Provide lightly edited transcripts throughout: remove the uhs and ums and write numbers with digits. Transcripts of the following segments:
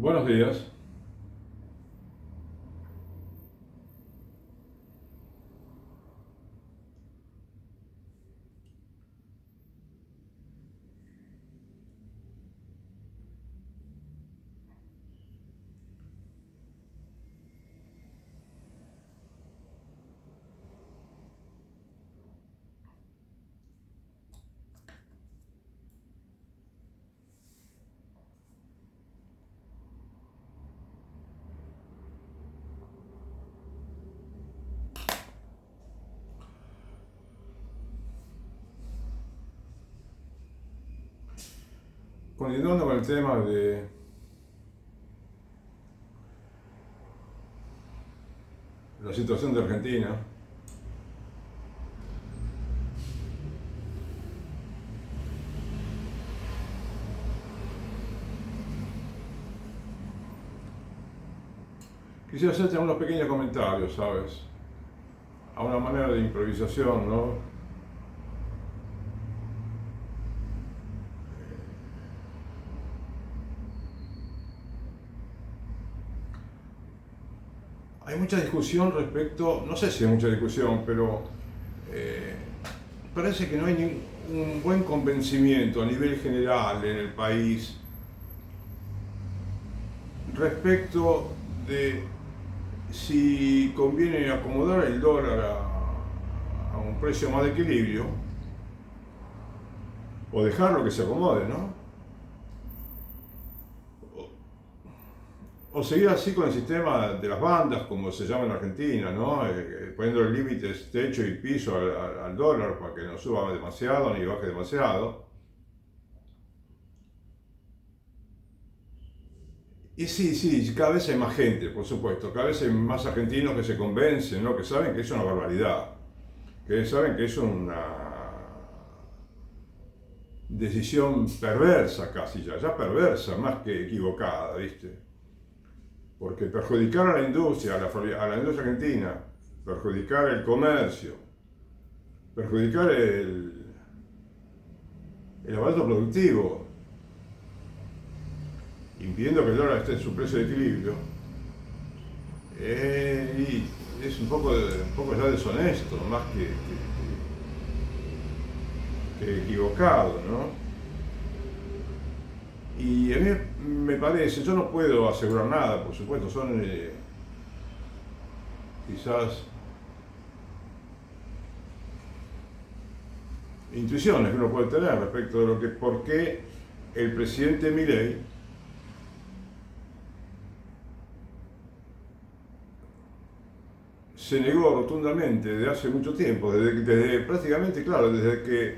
Buenos días. Continuando con el tema de la situación de Argentina, quisiera hacerte unos pequeños comentarios, ¿sabes? A una manera de improvisación, ¿no? Hay mucha discusión respecto, no sé si hay mucha discusión, pero eh, parece que no hay un buen convencimiento a nivel general en el país respecto de si conviene acomodar el dólar a un precio más de equilibrio o dejarlo que se acomode, ¿no? O seguir así con el sistema de las bandas, como se llama en Argentina, ¿no? Poniendo límites, techo y piso al dólar para que no suba demasiado ni baje demasiado. Y sí, cada vez hay más gente, por supuesto, cada vez hay más argentinos que se convencen, ¿no? Que saben que es una barbaridad, que saben que es una decisión perversa casi ya perversa, más que equivocada, ¿viste? Porque perjudicar a la industria, a la industria argentina, perjudicar el comercio, perjudicar el aparato productivo, impidiendo que el dólar esté en su precio de equilibrio, y es un poco ya deshonesto, más que equivocado, ¿no? Y a mí me parece, yo no puedo asegurar nada, por supuesto, son quizás intuiciones que uno puede tener respecto de lo que, por qué el presidente Milei se negó rotundamente desde hace mucho tiempo, desde prácticamente, claro, desde que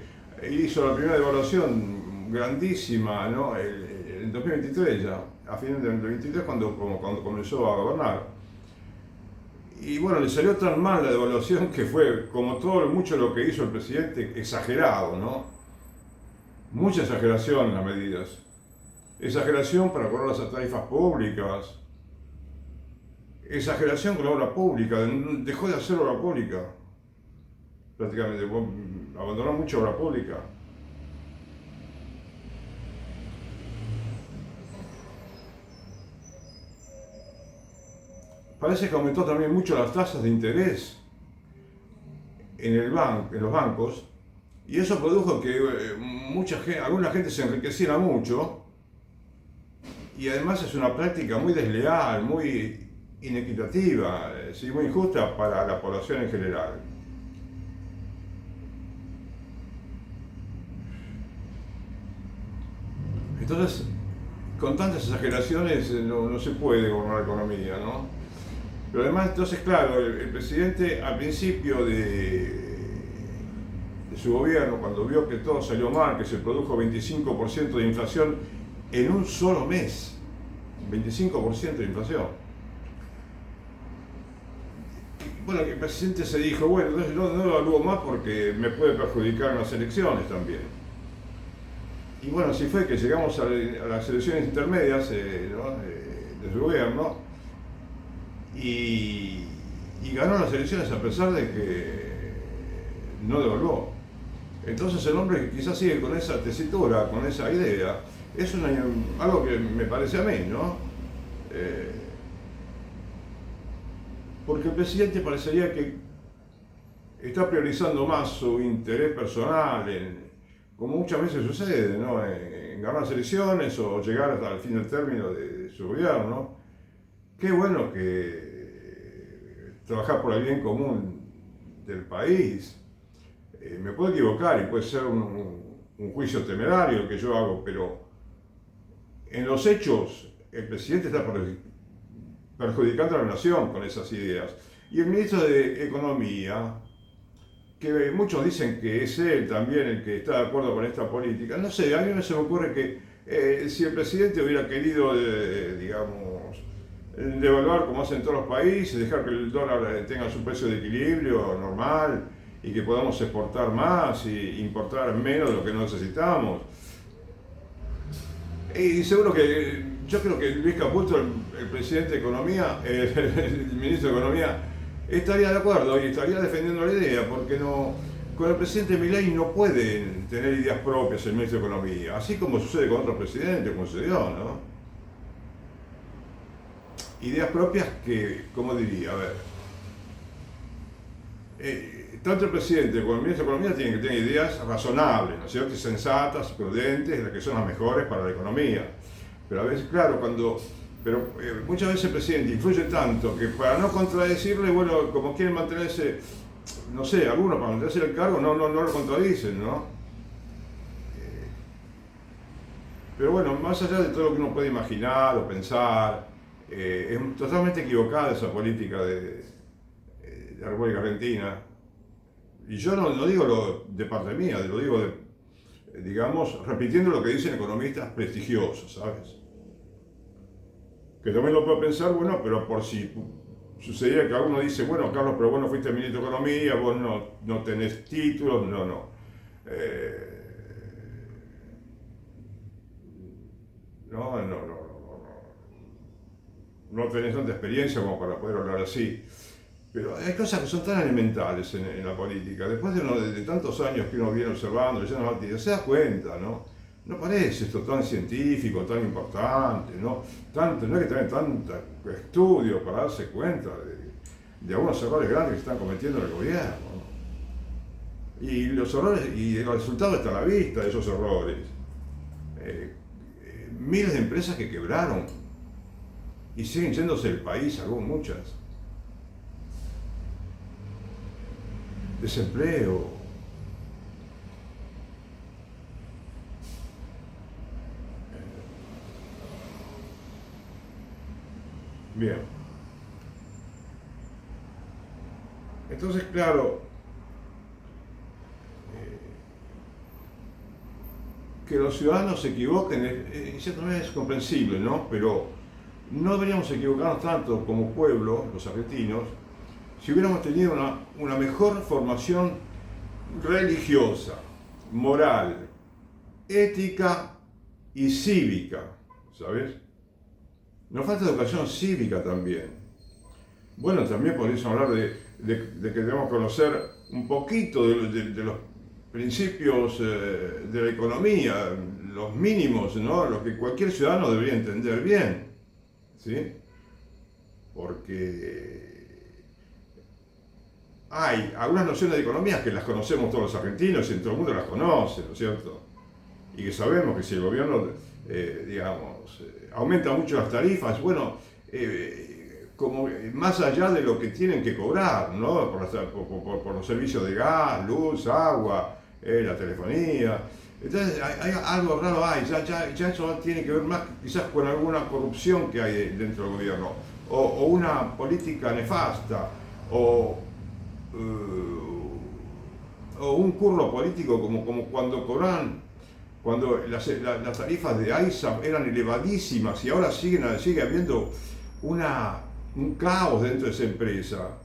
hizo la primera devaluación grandísima, ¿no? En 2023 ya, a finales del 2023 cuando comenzó a gobernar. Y bueno, le salió tan mal la devaluación que fue, como mucho lo que hizo el presidente, exagerado, ¿no? Mucha exageración en las medidas. Exageración para cobrar las tarifas públicas, exageración con la obra pública, dejó de hacer obra pública, prácticamente, abandonó mucha obra pública. Parece que aumentó también mucho las tasas de interés en los bancos, y eso produjo que alguna gente se enriqueciera mucho, y además es una práctica muy desleal, muy inequitativa, ¿sí? Muy injusta para la población en general. Entonces, con tantas exageraciones no se puede gobernar la economía, ¿no? Pero además, entonces, claro, el presidente al principio de su gobierno, cuando vio que todo salió mal, que se produjo 25% de inflación en un solo mes, 25% de inflación. Bueno, el presidente se dijo, bueno, entonces no evalúo más porque me puede perjudicar en las elecciones también. Y bueno, así fue que llegamos a las elecciones intermedias, ¿no? De su gobierno, y ganó las elecciones a pesar de que no devaluó. Entonces el hombre que quizás sigue con esa tesitura, con esa idea, es algo que me parece a mí, ¿no? Eh, porque el presidente parecería que está priorizando más su interés personal, como muchas veces sucede, ¿no? En ganar las elecciones o llegar hasta el fin del término de su gobierno, ¿no? Qué bueno que trabajar por el bien común del país. Me puedo equivocar y puede ser un juicio temerario el que yo hago, pero en los hechos el presidente está perjudicando a la nación con esas ideas. Y el ministro de Economía, que muchos dicen que es él también el que está de acuerdo con esta política, no sé, a mí me se me ocurre que si el presidente hubiera querido, digamos, devaluar como hacen todos los países, dejar que el dólar tenga su precio de equilibrio normal y que podamos exportar más y importar menos de lo que necesitamos. Y seguro que yo creo que Luis Caputo, el presidente de Economía, el ministro de Economía, estaría de acuerdo y estaría defendiendo la idea, porque no, con el presidente Milei no pueden tener ideas propias el ministro de Economía, así como sucede con otros presidentes, como se dio, ¿no? Ideas propias que, ¿cómo diría? A ver, tanto el presidente como el ministro de Economía tienen que tener ideas razonables, ¿no es cierto? Y sensatas, prudentes, las que son las mejores para la economía. Pero a veces, claro, muchas veces el presidente influye tanto que para no contradecirle, bueno, como quieren mantenerse, no sé, algunos para mantenerse en el cargo no lo contradicen, ¿no? Pero bueno, más allá de todo lo que uno puede imaginar o pensar, es totalmente equivocada esa política de la República Argentina. Y yo no digo de parte mía, lo digo digamos, repitiendo lo que dicen economistas prestigiosos, ¿sabes? Que también lo puedo pensar, bueno, pero por si sucediera que alguno dice, bueno, Carlos, pero vos no fuiste ministro de Economía, vos no tenés títulos, no. No tenés tanta experiencia como para poder hablar así. Pero hay cosas que son tan elementales en la política. Después de tantos años que uno viene observando, leyendo noticias, se da cuenta, ¿no? No parece esto tan científico, tan importante, ¿no? No hay que tener tanto estudio para darse cuenta de algunos errores grandes que están cometiendo el gobierno, ¿no? Y los errores, y el resultado está a la vista de esos errores. Miles de empresas que quebraron y siguen yéndose del país, muchas. Desempleo. Bien. Entonces, claro, que los ciudadanos se equivoquen, en cierta manera es comprensible, ¿no? Pero no deberíamos equivocarnos tanto como pueblo, los argentinos, si hubiéramos tenido una mejor formación religiosa, moral, ética y cívica, ¿sabes? Nos falta educación cívica también. Bueno, también podríamos hablar de que debemos conocer un poquito de los principios de la economía, los mínimos, ¿no? Los que cualquier ciudadano debería entender bien, ¿sí? Porque hay algunas nociones de economía que las conocemos todos los argentinos y en todo el mundo las conoce, ¿no es cierto? Y que sabemos que si el gobierno, digamos, aumenta mucho las tarifas, bueno, como más allá de lo que tienen que cobrar, ¿no? Por los servicios de gas, luz, agua, la telefonía. Entonces, hay algo raro hay, ya eso tiene que ver más quizás con alguna corrupción que hay dentro del gobierno, o una política nefasta, o un curro político como cuando cuando las tarifas de AISA eran elevadísimas y ahora sigue habiendo un caos dentro de esa empresa,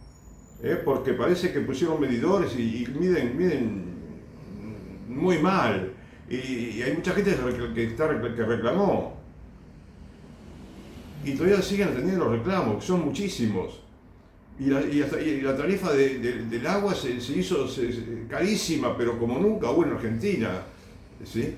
porque parece que pusieron medidores y miden muy mal y hay mucha gente que reclamó y todavía siguen atendiendo los reclamos, que son muchísimos. Y la tarifa del agua se hizo carísima, pero como nunca hubo en Argentina, ¿sí?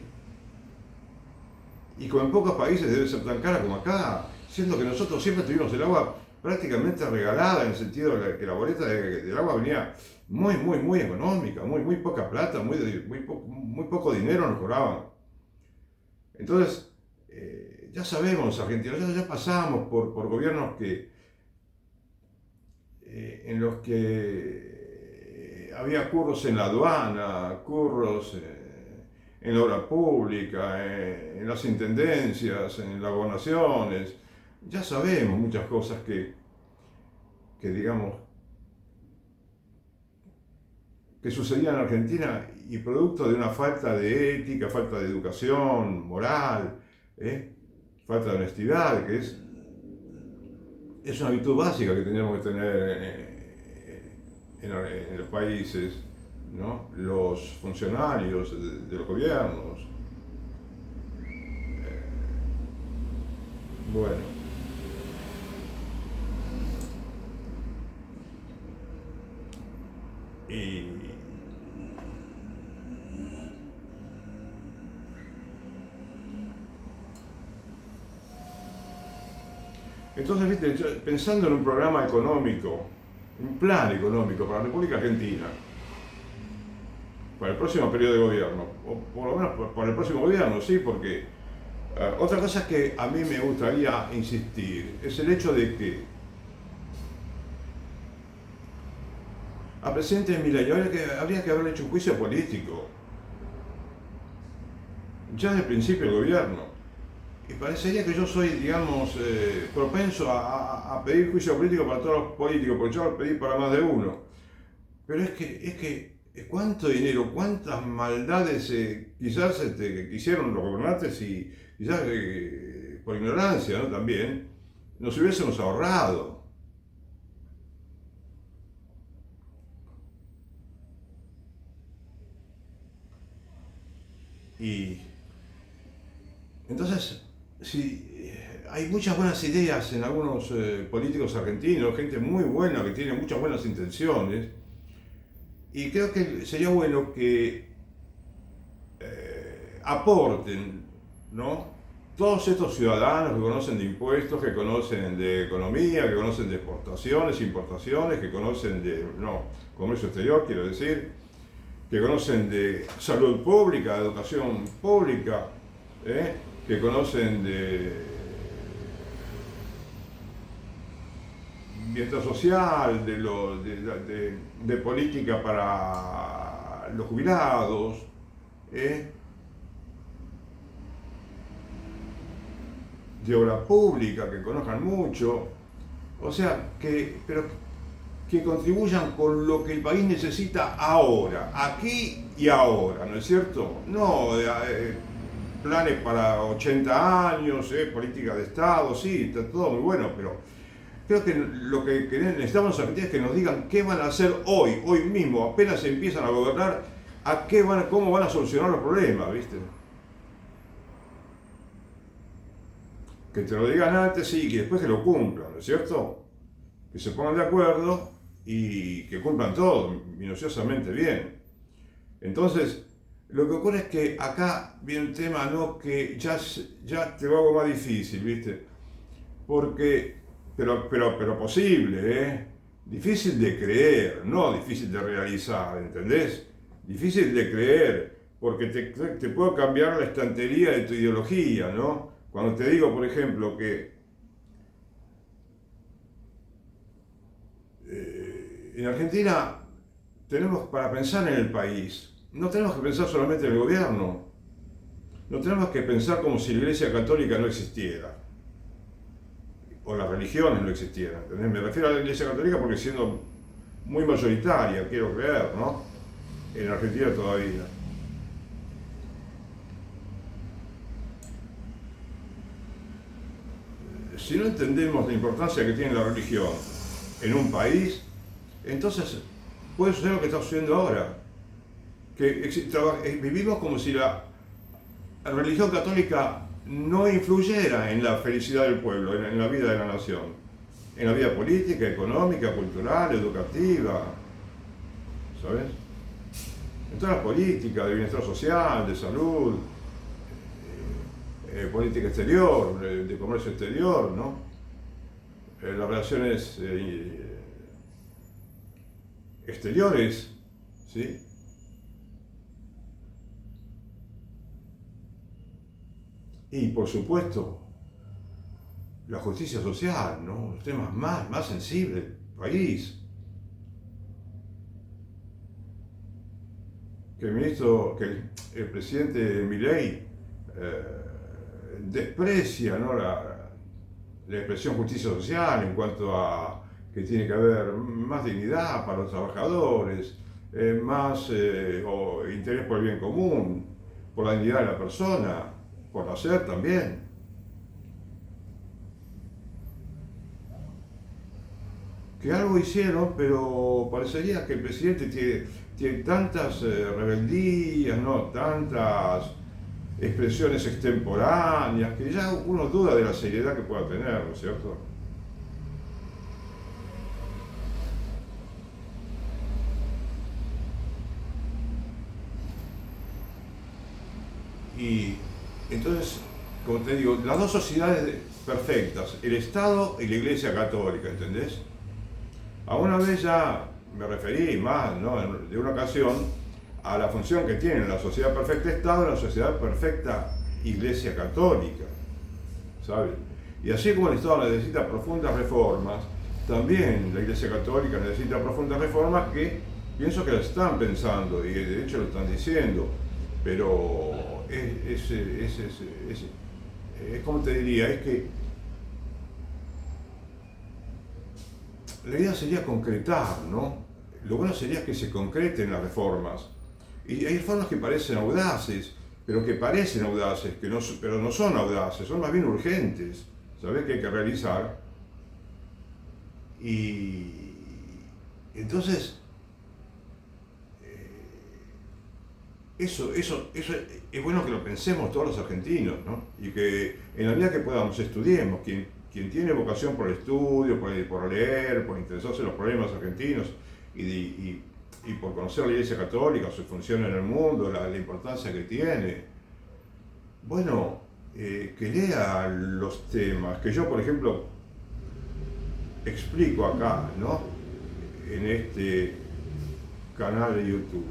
Y como en pocos países debe ser tan cara como acá. siendo que nosotros siempre tuvimos el agua prácticamente regalada, en el sentido de que la boleta del agua venía muy económica, muy poca plata, muy poco dinero nos cobraban. Entonces, ya sabemos, argentinos, ya pasamos por gobiernos en los que había curros en la aduana, curros en la obra pública, en las intendencias, en las gobernaciones. Ya sabemos muchas cosas que digamos, que sucedían en Argentina y producto de una falta de ética, falta de educación moral, falta de honestidad, que es una virtud básica que tenemos que tener en los países, ¿no? Los funcionarios de los gobiernos. Bueno. Y entonces, viste, pensando en un programa económico, un plan económico para la República Argentina, para el próximo periodo de gobierno, o por lo menos para el próximo gobierno, sí, porque otra cosa que a mí me gustaría insistir es el hecho de que al presidente Milei habría que haberle hecho un juicio político ya desde el principio del gobierno. Y parecería que yo soy, digamos, propenso a pedir juicio político para todos los políticos, porque yo lo pedí para más de uno. Pero es que cuánto dinero, cuántas maldades quizás que hicieron los gobernantes y quizás por ignorancia, ¿no? También nos hubiésemos ahorrado. Y entonces, sí, hay muchas buenas ideas en algunos políticos argentinos, gente muy buena que tiene muchas buenas intenciones, y creo que sería bueno que aporten, ¿no? Todos estos ciudadanos que conocen de impuestos, que conocen de economía, que conocen de exportaciones, importaciones, que conocen de comercio exterior, quiero decir, que conocen de salud pública, de educación pública, que conocen de bienestar social, de política para los jubilados, de obra pública, que conozcan mucho, o sea, pero que contribuyan con lo que el país necesita ahora, aquí y ahora, ¿no es cierto? No planes para 80 años, política de Estado, sí, está todo muy bueno, pero creo que lo que necesitamos en Argentina es que nos digan qué van a hacer hoy mismo, apenas empiezan a gobernar, cómo van a solucionar los problemas, ¿viste? Que te lo digan antes, sí, y que después que lo cumplan, ¿no es cierto? Que se pongan de acuerdo y que cumplan todo minuciosamente bien. Entonces, lo que ocurre es que acá viene un tema, ¿no? Que ya te lo hago más difícil, ¿viste? Porque, pero posible, difícil de creer, no difícil de realizar, ¿entendés? Difícil de creer, porque te puedo cambiar la estantería de tu ideología, ¿no? Cuando te digo, por ejemplo, que en Argentina tenemos para pensar en el país, no tenemos que pensar solamente en el gobierno, no tenemos que pensar como si la Iglesia Católica no existiera, o las religiones no existieran, ¿entendés? Me refiero a la Iglesia Católica porque siendo muy mayoritaria, quiero creer, ¿no? En Argentina todavía. Si no entendemos la importancia que tiene la religión en un país, entonces puede suceder lo que está sucediendo ahora, que vivimos como si la religión católica no influyera en la felicidad del pueblo, en la vida de la nación, en la vida política, económica, cultural, educativa, ¿sabes? En todas las políticas de bienestar social, de salud, política exterior, de comercio exterior, ¿no? Las relaciones exteriores, ¿sí? Y por supuesto, la justicia social, ¿no? Los temas más sensibles del país. Que el presidente Milei desprecia, ¿no? la expresión justicia social en cuanto a que tiene que haber más dignidad para los trabajadores, más interés por el bien común, por la dignidad de la persona, por hacer también. Que algo hicieron, pero parecería que el presidente tiene tantas rebeldías, ¿no? Tantas expresiones extemporáneas, que ya uno duda de la seriedad que pueda tener, ¿no es cierto? Y entonces, como te digo, las dos sociedades perfectas, el Estado y la Iglesia Católica, ¿entendés? A una vez ya me referí más, ¿no? De una ocasión, a la función que tiene la sociedad perfecta Estado y la sociedad perfecta Iglesia Católica, ¿sabes? Y así como el Estado necesita profundas reformas, también la Iglesia Católica necesita profundas reformas que pienso que las están pensando y de hecho lo están diciendo, pero es como te diría, es que la idea sería concretar, ¿no? Lo bueno sería que se concreten las reformas. Y hay reformas que parecen audaces, pero pero no son audaces, son más bien urgentes, ¿sabes? Que hay que realizar. Y entonces, eso es bueno que lo pensemos todos los argentinos, ¿no? Y que en la medida que podamos estudiemos, quien tiene vocación por el estudio, por leer, por interesarse en los problemas argentinos y por conocer la Iglesia Católica, su función en el mundo, la importancia que tiene, bueno, que lea los temas que yo, por ejemplo, explico acá, ¿no? En este canal de YouTube.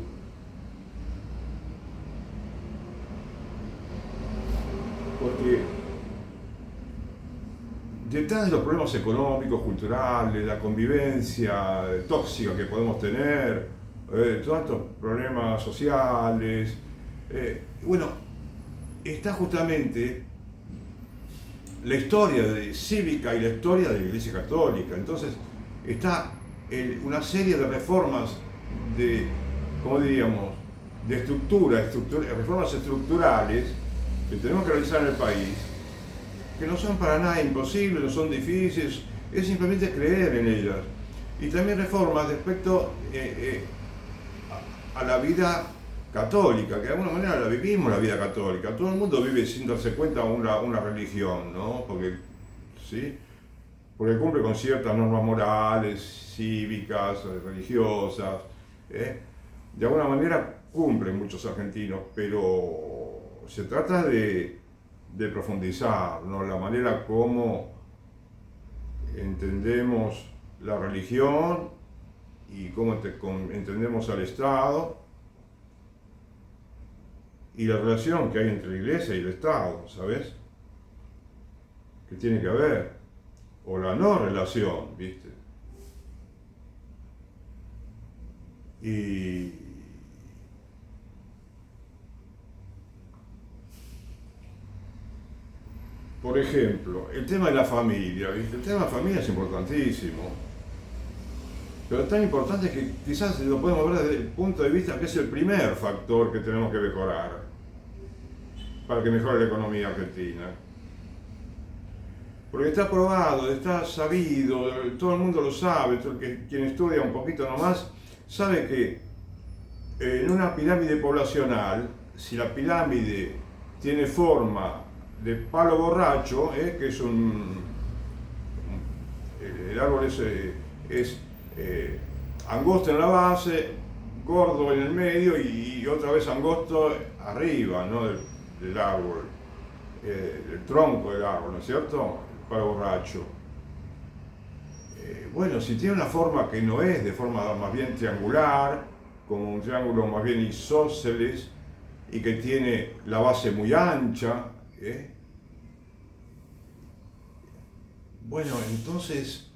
Porque detrás de los problemas económicos, culturales, la convivencia tóxica que podemos tener, todos estos problemas sociales, bueno, está justamente la historia cívica y la historia de la Iglesia Católica. Entonces está una serie de reformas ¿cómo diríamos?, de reformas estructurales que tenemos que realizar en el país, que no son para nada imposibles, no son difíciles, es simplemente creer en ellas. Y también reformas respecto a la vida católica, que de alguna manera la vivimos, la vida católica. Todo el mundo vive sin darse cuenta una religión, ¿no? ¿Sí? Porque cumple con ciertas normas morales, cívicas, religiosas. De alguna manera cumplen muchos argentinos, pero se trata de profundizar, ¿no? La manera como entendemos la religión y cómo entendemos al Estado y la relación que hay entre la Iglesia y el Estado, ¿sabes? Que tiene que haber, o la no relación, ¿viste? Y por ejemplo, el tema de la familia, ¿viste? El tema de la familia es importantísimo, pero tan importante que quizás lo podemos ver desde el punto de vista que es el primer factor que tenemos que mejorar para que mejore la economía argentina. Porque está probado, está sabido, todo el mundo lo sabe, quien estudia un poquito nomás sabe que en una pirámide poblacional, si la pirámide tiene forma de palo borracho, que es el árbol es angosto en la base, gordo en el medio y otra vez angosto arriba, ¿no? del árbol. el tronco del árbol, ¿no es cierto? Para borracho. Bueno, si tiene una forma que no es de forma más bien triangular, como un triángulo más bien isósceles, y que tiene la base muy ancha, bueno, entonces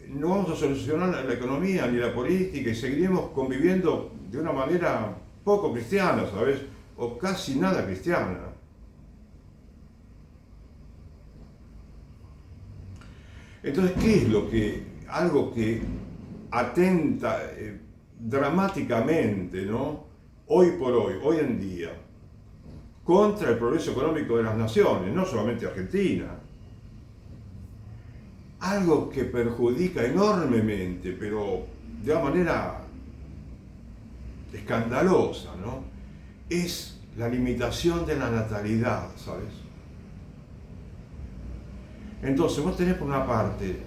no vamos a solucionar la economía ni la política y seguiremos conviviendo de una manera poco cristiana, ¿sabes? O casi nada cristiana. Entonces, ¿qué es algo que atenta dramáticamente, ¿no? Hoy por hoy, hoy en día, contra el progreso económico de las naciones, no solamente Argentina? Algo que perjudica enormemente, pero de una manera escandalosa, ¿no? Es la limitación de la natalidad, ¿sabes? Entonces vos tenés por una parte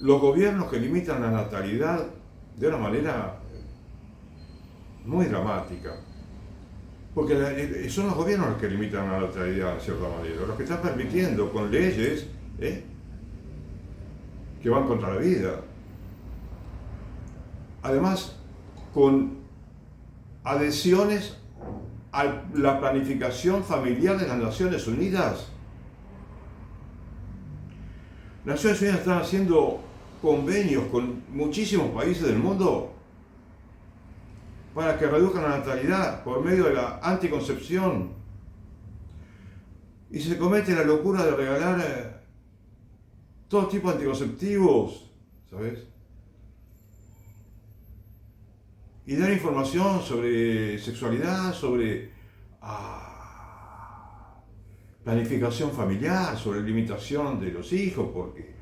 los gobiernos que limitan la natalidad de una manera muy dramática, porque son los gobiernos los que limitan la natalidad en cierta manera, los que están permitiendo con leyes que van contra la vida. Además, con adhesiones a la planificación familiar de las Naciones Unidas. Las Naciones Unidas están haciendo convenios con muchísimos países del mundo para que reduzcan la natalidad por medio de la anticoncepción. Y se comete la locura de regalar todo tipo de anticonceptivos, ¿sabes? Y dar información sobre sexualidad, sobre planificación familiar, sobre limitación de los hijos, porque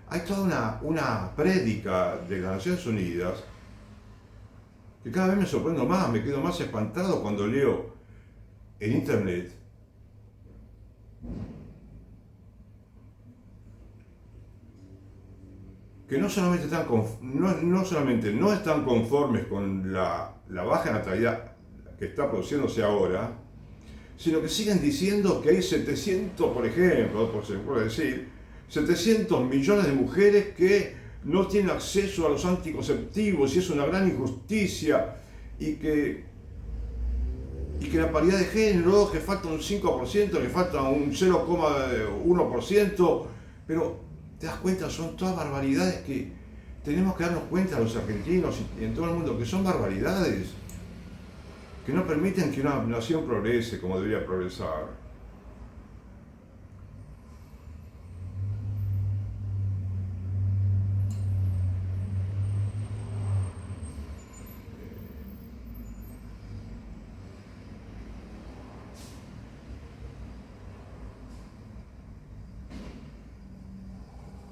hay toda una prédica de las Naciones Unidas que cada vez me sorprendo más, me quedo más espantado cuando leo en internet que no solamente no están conformes con la baja natalidad que está produciéndose ahora, sino que siguen diciendo que hay 700, por ejemplo, por se puede decir, 700 millones de mujeres que no tienen acceso a los anticonceptivos y es una gran injusticia y que la paridad de género, que falta un 5%, que falta un 0,1%, pero te das cuenta, son todas barbaridades que tenemos que darnos cuenta los argentinos y en todo el mundo, que son barbaridades, que no permiten que una nación progrese como debería progresar.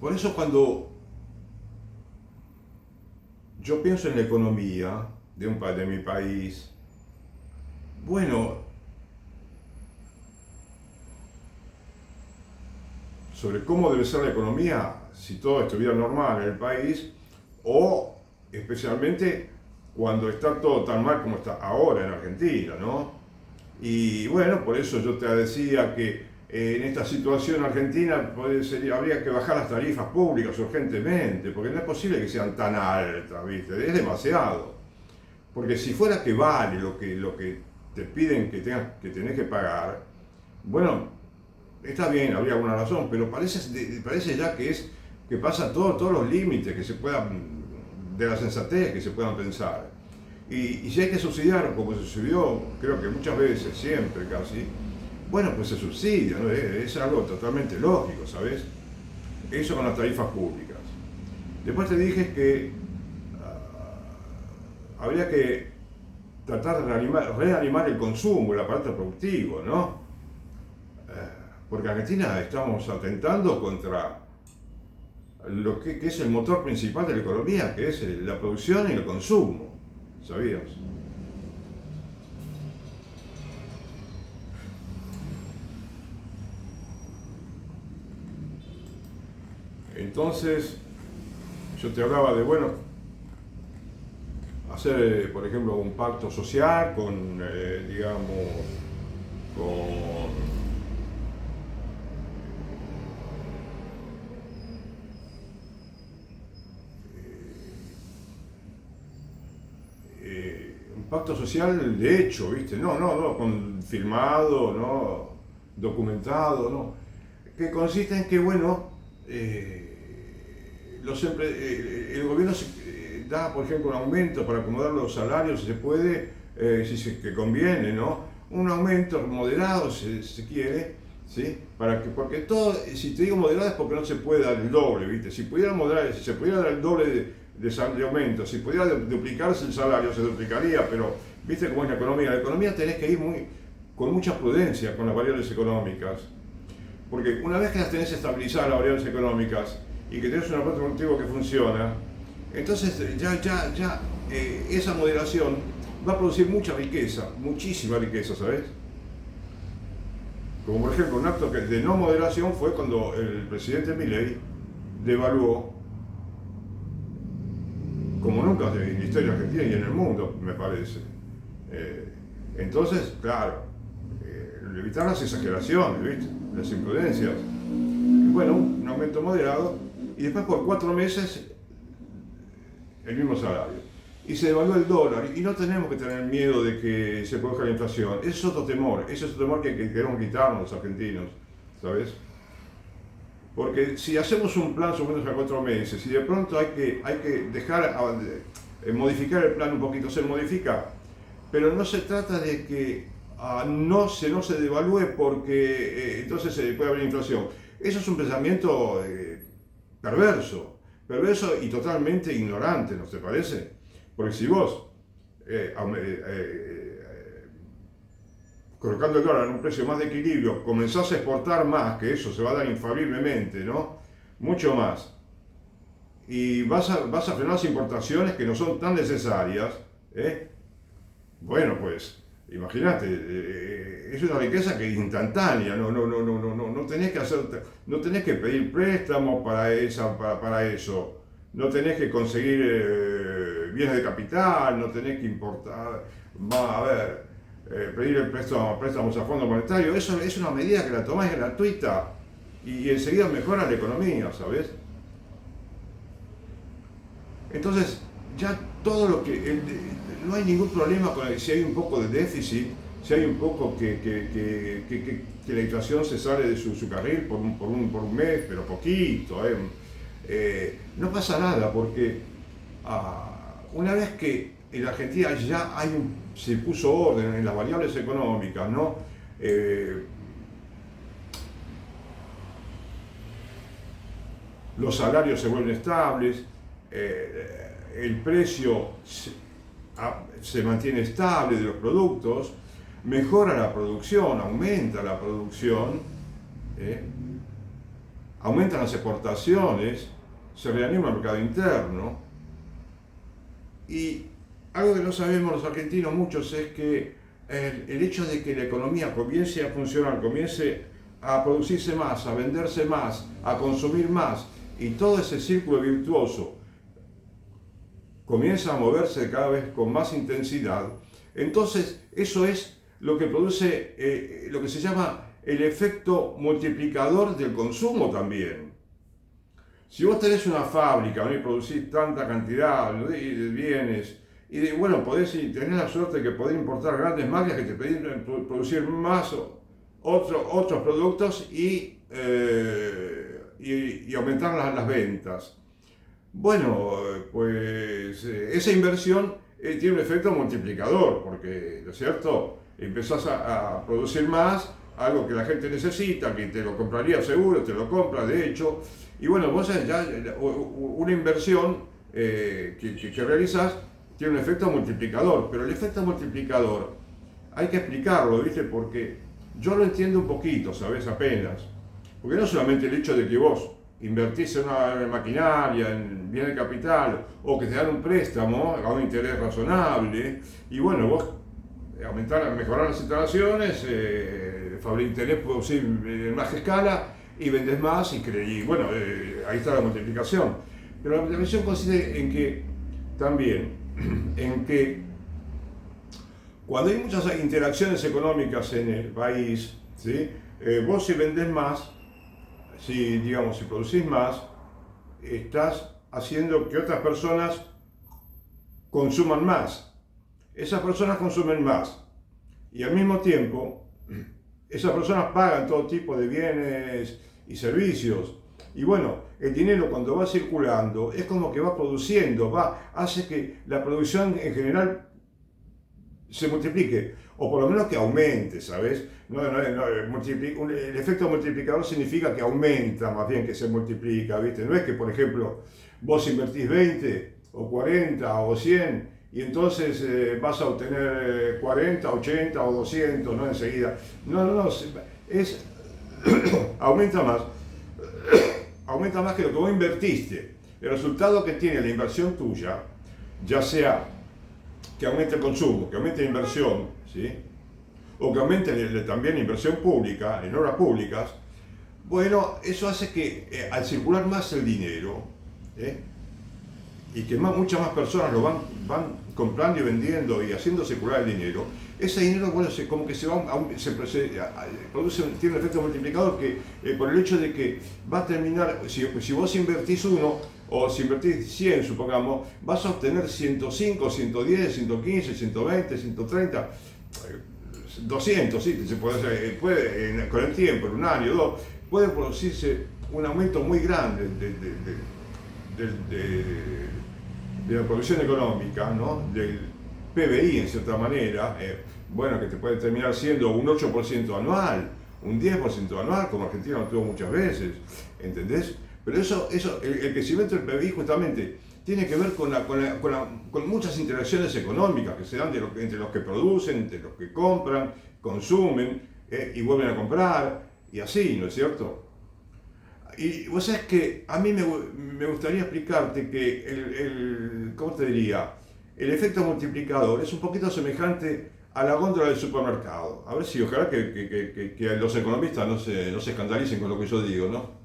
Por eso cuando yo pienso en la economía de mi país, bueno, sobre cómo debe ser la economía si todo estuviera normal en el país, o especialmente cuando está todo tan mal como está ahora en Argentina, ¿no? Y bueno, por eso yo te decía que en esta situación argentina habría que bajar las tarifas públicas urgentemente, porque no es posible que sean tan altas, ¿viste? Es demasiado. Porque si fuera que vale lo que te piden que tenés que pagar, bueno, está bien, habría alguna razón, pero parece ya que pasa todos los límites que se puedan, de la sensatez que se puedan pensar. Y si hay que subsidiar, como se subió, creo que muchas veces, siempre casi, bueno, pues se subsidia, ¿no? Es algo totalmente lógico, ¿sabes? Eso con las tarifas públicas. Después te dije que habría que tratar de reanimar el consumo, el aparato productivo, ¿no? Porque en Argentina estamos atentando contra lo que es el motor principal de la economía, que es la producción y el consumo, ¿sabías? Entonces, yo te hablaba de, bueno, hacer, por ejemplo, un pacto social con, digamos, con un pacto social de hecho, ¿viste? No, firmado, no, documentado, no. Que consiste en que, bueno, el gobierno da, por ejemplo, un aumento para acomodar los salarios, si se puede, si se que conviene, ¿no? Un aumento moderado, si se quiere, ¿sí? Porque todo, si te digo moderado es porque no se puede dar el doble, ¿viste? Si se pudiera dar el doble de aumento, si pudiera duplicarse el salario, se duplicaría, pero ¿viste cómo es la economía? La economía tenés que ir con mucha prudencia con las variables económicas, porque una vez que las tenés estabilizadas las variables económicas y que tenés un aparato productivo que funciona, entonces esa moderación va a producir mucha riqueza, muchísima riqueza, ¿sabes? Como por ejemplo un acto de no moderación fue cuando el presidente Milei devaluó como nunca en la historia argentina y en el mundo, me parece. Entonces, claro, evitar las exageraciones, ¿viste? Las imprudencias. Y bueno, un aumento moderado y después por 4 meses el mismo salario. Y se devaluó el dólar y no tenemos que tener miedo de que se produzca la inflación. Ese es otro temor, que queremos quitarnos los argentinos, ¿sabes? Porque si hacemos un plan sobre a 4 meses y de pronto hay que modificar el plan un poquito, se modifica, pero no se trata de que no se devalúe porque entonces puede haber inflación. Eso es un pensamiento perverso y totalmente ignorante, ¿no te parece? Porque si vos colocando el dólar en un precio más de equilibrio, comenzás a exportar más, que eso se va a dar infaliblemente, ¿no? Mucho más. Y vas a frenar las importaciones que no son tan necesarias, ¿eh? Bueno, pues, imagínate, es una riqueza que es instantánea, no tenés no tenés que pedir préstamos para eso, no tenés que conseguir bienes de capital, no tenés que importar, pedir préstamos a Fondo Monetario. Eso es una medida que la tomás gratuita y enseguida mejora la economía, ¿sabes? Entonces, ya todo lo que... no hay ningún problema con si hay un poco de déficit, si hay un poco que la inflación se sale de su carril por un mes, pero poquito. No pasa nada porque una vez que en la Argentina ya se puso orden en las variables económicas, ¿no? Los salarios se vuelven estables, el precio se mantiene estable de los productos, mejora la producción, aumenta la producción, aumentan las exportaciones, se reanima el mercado interno. Y algo que no sabemos los argentinos muchos es que el hecho de que la economía comience a funcionar, comience a producirse más, a venderse más, a consumir más, y todo ese círculo virtuoso comienza a moverse cada vez con más intensidad, entonces eso es lo que produce lo que se llama el efecto multiplicador del consumo también. Si vos tenés una fábrica donde producís tanta cantidad de bienes, y bueno, tenés la suerte de que podés importar grandes máquinas que te permiten producir más otros productos y aumentar las ventas. Bueno, pues esa inversión tiene un efecto multiplicador, porque, ¿no es cierto? Empezás a producir más, algo que la gente necesita, que te lo compraría seguro, te lo compra de hecho, y bueno, vos ya una inversión que realizás tiene un efecto multiplicador, pero el efecto multiplicador hay que explicarlo, ¿viste? Porque yo lo entiendo un poquito, ¿sabes? Apenas. Porque no solamente el hecho de que vos invertís en una maquinaria, en bienes de capital, o que te dan un préstamo a un interés razonable, y bueno, vos mejorar las instalaciones, tenés producir en más escala, y vendes más, y bueno, ahí está la multiplicación. Pero la multiplicación consiste en que también en que cuando hay muchas interacciones económicas en el país, ¿sí? Vos si vendés más, si digamos, si producís más, estás haciendo que otras personas consuman más. Esas personas consumen más y al mismo tiempo esas personas pagan todo tipo de bienes y servicios. Y bueno, el dinero cuando va circulando es como que va produciendo, hace que la producción en general se multiplique, o por lo menos que aumente, ¿sabes? El efecto multiplicador significa que aumenta más bien que se multiplica, ¿viste? No es que, por ejemplo, vos invertís 20 o 40 o 100 y entonces vas a obtener 40, 80 o 200, ¿no? Enseguida. No, es aumenta más. Aumenta más que lo que vos invertiste. El resultado que tiene la inversión tuya, ya sea que aumente el consumo, que aumente la inversión, ¿sí? O que aumente también la inversión pública, en obras públicas, bueno, eso hace que al circular más el dinero, y que muchas más personas lo van comprando y vendiendo y haciendo circular el dinero, ese dinero, bueno, como que tiene un efecto multiplicador que por el hecho de que va a terminar, si vos invertís uno, o si invertís 100, supongamos, vas a obtener 105, 110, 115, 120, 130, 200, ¿sí? Puede, con el tiempo, en un año, dos, puede producirse un aumento muy grande de la producción económica, ¿no? Del PBI en cierta manera, bueno, que te puede terminar siendo un 8% anual, un 10% anual, como Argentina lo tuvo muchas veces, ¿entendés? Pero el crecimiento del PBI justamente tiene que ver con muchas interacciones económicas que se dan entre los que producen, entre los que compran, consumen y vuelven a comprar, y así, ¿no es cierto? Y vos sabés que a mí me gustaría explicarte que ¿cómo te diría? El efecto multiplicador es un poquito semejante a la góndola del supermercado. A ver si ojalá que los economistas no se escandalicen con lo que yo digo, ¿no?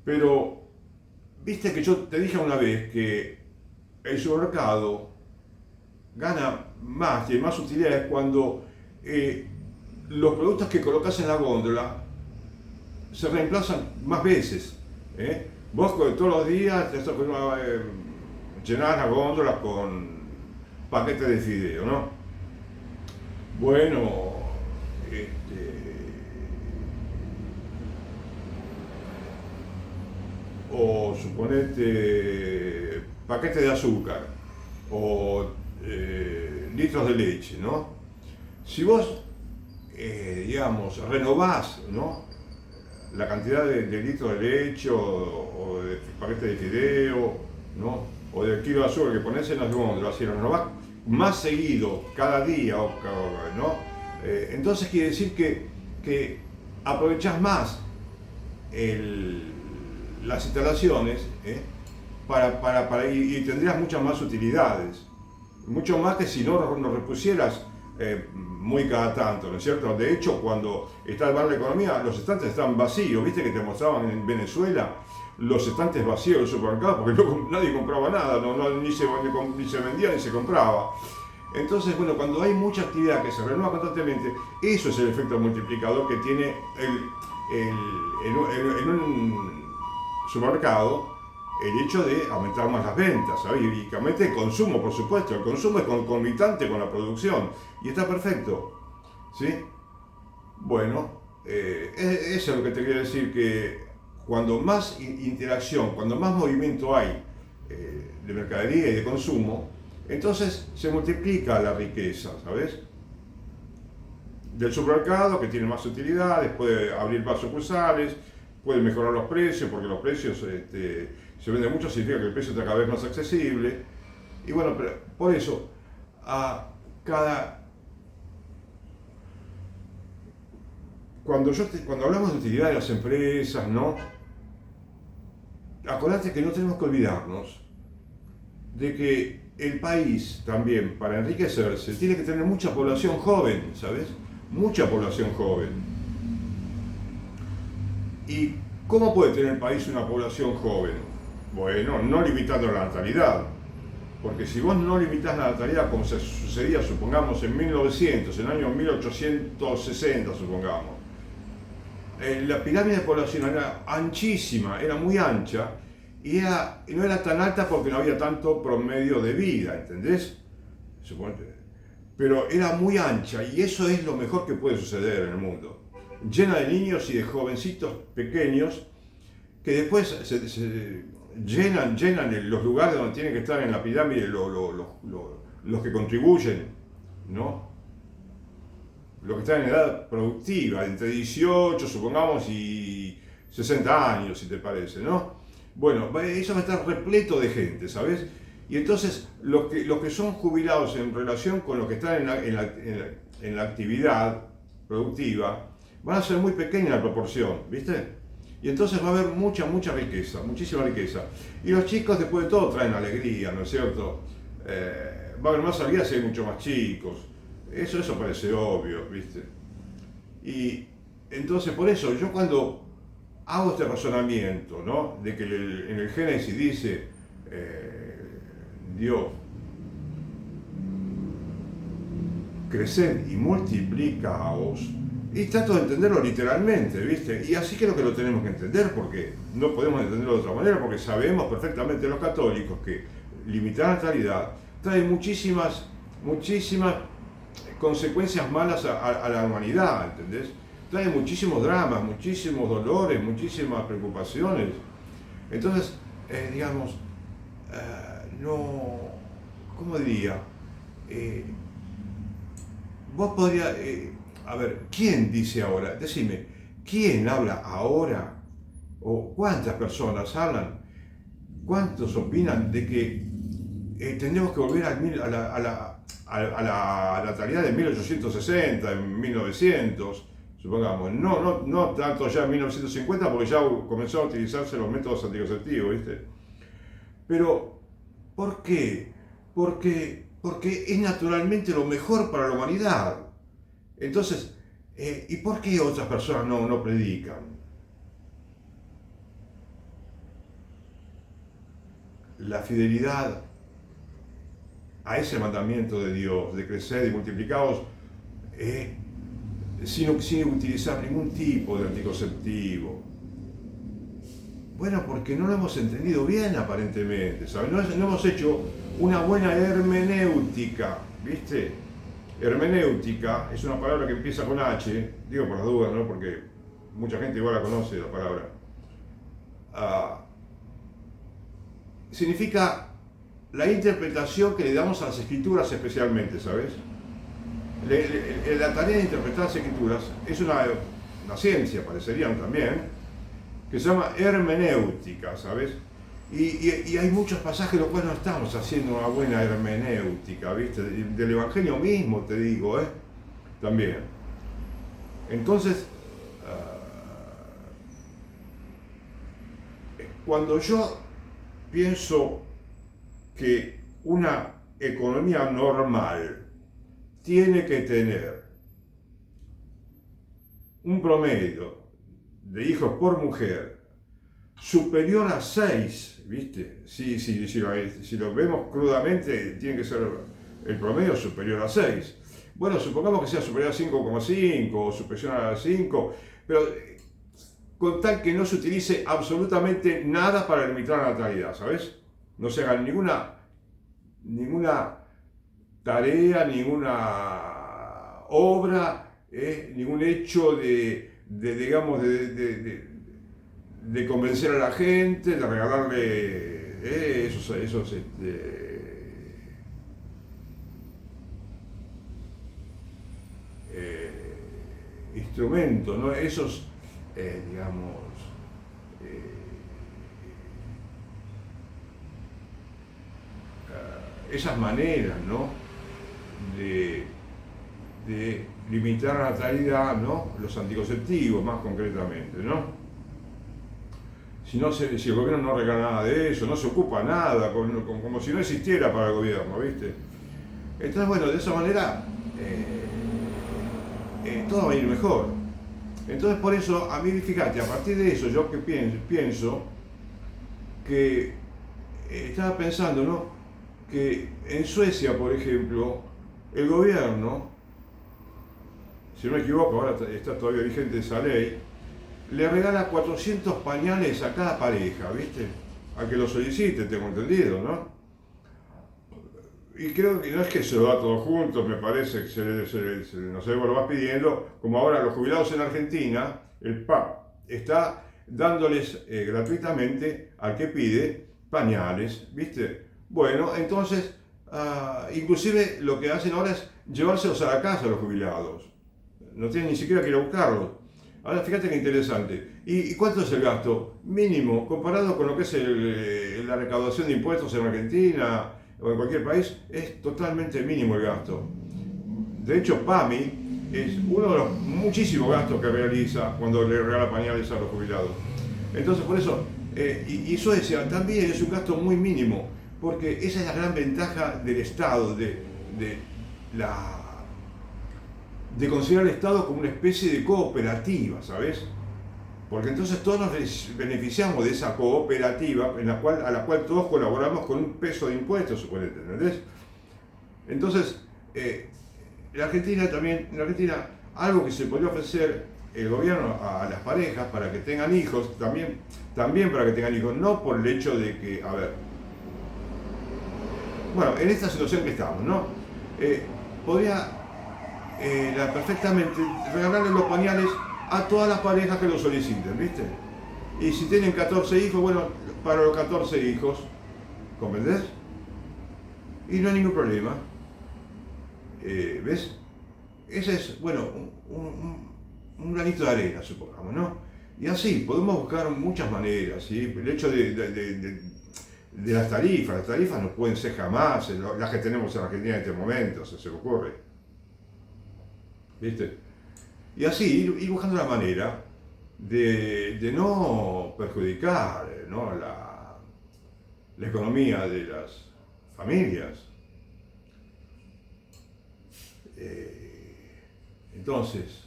Pero, viste que yo te dije una vez que el supermercado gana más, tiene más utilidades cuando los productos que colocas en la góndola se reemplazan más veces. Vos todos los días llenás la góndola con paquetes de fideo, ¿no? Bueno, o suponete paquetes de azúcar o litros de leche, ¿no? Si vos, digamos, renovás, ¿no? La cantidad de litros de leche o de paquetes de fideo, ¿no? O del kilo de azúcar que pones en las góndolas, si lo renovás más seguido, cada día, ¿no? Entonces quiere decir que aprovechás más las instalaciones y tendrías muchas más utilidades, mucho más que si no repusieras muy cada tanto, ¿no es cierto? De hecho, cuando está mal la economía, los estantes están vacíos. ¿Viste que te mostraban en Venezuela los estantes vacíos del supermercado? Porque nadie compraba nada, ni se vendía ni se compraba. Entonces, bueno, cuando hay mucha actividad que se renueva constantemente, eso es el efecto multiplicador que tiene en un supermercado, el hecho de aumentar más las ventas, ¿sabes? Y que aumente el consumo, por supuesto. El consumo es concomitante con la producción y está perfecto, ¿sí? Bueno, eso es lo que te quería decir, que cuando más interacción, cuando más movimiento hay de mercadería y de consumo, entonces se multiplica la riqueza, ¿sabes? Del supermercado, que tiene más utilidades, puede abrir más sucursales, puede mejorar los precios, porque los precios se venden mucho, significa que el precio está cada vez más accesible. Y bueno, pero por eso, cuando hablamos de utilidad de las empresas, ¿no? Acordate que no tenemos que olvidarnos de que el país también, para enriquecerse, tiene que tener mucha población joven, ¿sabes? Mucha población joven. ¿Y cómo puede tener el país una población joven? Bueno, no limitando la natalidad, Porque si vos no limitás la natalidad, como se sucedía, supongamos, en 1900, en el año 1860, supongamos, la pirámide poblacional era anchísima, era muy ancha, y no era tan alta porque no había tanto promedio de vida, ¿entendés? Suponete. Pero era muy ancha, y eso es lo mejor que puede suceder en el mundo. Llena de niños y de jovencitos pequeños que después se llenan los lugares donde tienen que estar en la pirámide los que contribuyen, ¿no? Los que están en edad productiva, entre 18, supongamos, y 60 años, si te parece, ¿no? Bueno, eso va a estar repleto de gente, ¿sabes? Y entonces los que son jubilados en relación con los que están en la actividad productiva, van a ser muy pequeña la proporción, ¿viste? Y entonces va a haber mucha riqueza, muchísima riqueza. Y los chicos, después de todo, traen alegría, ¿no es cierto? Va a haber más alegría si hay muchos más chicos. Eso parece obvio, ¿viste? Y entonces, por eso, yo cuando hago este razonamiento, ¿no? De que en el Génesis dice, Dios, creced y multiplicaos, y trato de entenderlo literalmente, ¿viste? Y así creo que lo tenemos que entender, porque no podemos entenderlo de otra manera, porque sabemos perfectamente los católicos que limitar la natalidad trae muchísimas consecuencias malas a la humanidad, ¿entendés? Trae muchísimos dramas, muchísimos dolores, muchísimas preocupaciones. Entonces, digamos, no, ¿cómo diría? Vos podrías, a ver, ¿quién dice ahora? Decime, ¿quién habla ahora? ¿O cuántas personas hablan? ¿Cuántos opinan de que tenemos que volver a la natalidad de 1860, en 1900, supongamos? No tanto ya en 1950, porque ya comenzó a utilizarse los métodos anticonceptivos, ¿viste? Pero, ¿por qué? Porque es naturalmente lo mejor para la humanidad. Entonces, ¿y por qué otras personas no predican? La fidelidad a ese mandamiento de Dios, de crecer y multiplicaos, sin utilizar ningún tipo de anticonceptivo. Bueno, porque no lo hemos entendido bien aparentemente, ¿sabes? No hemos hecho una buena hermenéutica, ¿viste? Hermenéutica es una palabra que empieza con H, digo por las dudas, ¿no? Porque mucha gente igual la conoce la palabra. Significa la interpretación que le damos a las escrituras especialmente, ¿sabes? La tarea de interpretar las escrituras es una ciencia, parecerían también, que se llama hermenéutica, ¿sabes? Y hay muchos pasajes en los cuales no estamos haciendo una buena hermenéutica, ¿viste? Del Evangelio mismo, te digo, también. Entonces, cuando yo pienso que una economía normal tiene que tener un promedio de hijos por mujer superior a 6, ¿viste? Si lo vemos crudamente, tiene que ser el promedio superior a 6. Bueno, supongamos que sea superior a 5,5 o superior a 5, pero con tal que no se utilice absolutamente nada para limitar la natalidad, ¿sabes? No se haga ninguna tarea, ninguna obra, ningún hecho digamos, de convencer a la gente, de regalarle esos instrumentos, ¿no? Esos, digamos, esas maneras, ¿no? de limitar la natalidad, ¿no? Los anticonceptivos, más concretamente, ¿no? Si el gobierno no regala nada de eso, no se ocupa nada, como si no existiera para el gobierno, ¿viste? Entonces, bueno, de esa manera todo va a ir mejor. Entonces, por eso, a mí, fíjate, a partir de eso, yo que pienso que estaba pensando, ¿no? que en Suecia, por ejemplo, el gobierno, si no me equivoco, ahora está todavía vigente esa ley, le regala 400 pañales a cada pareja, ¿viste? A que lo solicite, tengo entendido, ¿no? Y creo que no es que se lo da todo junto, me parece que no sé, lo vas pidiendo, como ahora los jubilados en Argentina, el PAP está dándoles gratuitamente al que pide pañales, ¿viste? Bueno, entonces, inclusive lo que hacen ahora es llevárselos a la casa a los jubilados, no tienen ni siquiera que ir a buscarlos. Ahora fíjate qué interesante. ¿Y cuánto es el gasto? Mínimo, comparado con lo que es la recaudación de impuestos en Argentina o en cualquier país, es totalmente mínimo el gasto. De hecho, PAMI es uno de los muchísimos gastos que realiza cuando le regala pañales a los jubilados. Entonces, por eso, y Suecia también es un gasto muy mínimo, porque esa es la gran ventaja del Estado, de considerar el Estado como una especie de cooperativa, ¿sabes? Porque entonces todos nos beneficiamos de esa cooperativa a la cual todos colaboramos con un peso de impuestos, suponete, ¿entendés? Entonces, en Argentina, algo que se podría ofrecer el gobierno a las parejas para que tengan hijos, también para que tengan hijos, no por el hecho de que, a ver, bueno, en esta situación que estamos, ¿no? Podría perfectamente regalarle los pañales a todas las parejas que lo soliciten, ¿viste? Y si tienen 14 hijos, bueno, para los 14 hijos, ¿comprendés? Y no hay ningún problema. ¿Ves? Ese es, bueno, un granito de arena, supongamos, ¿no? Y así, podemos buscar muchas maneras, ¿sí? El hecho de las tarifas no pueden ser jamás las que tenemos en Argentina en este momento, se me ocurre. ¿Viste? Y así, ir buscando la manera de no perjudicar, ¿no? la economía de las familias. Entonces,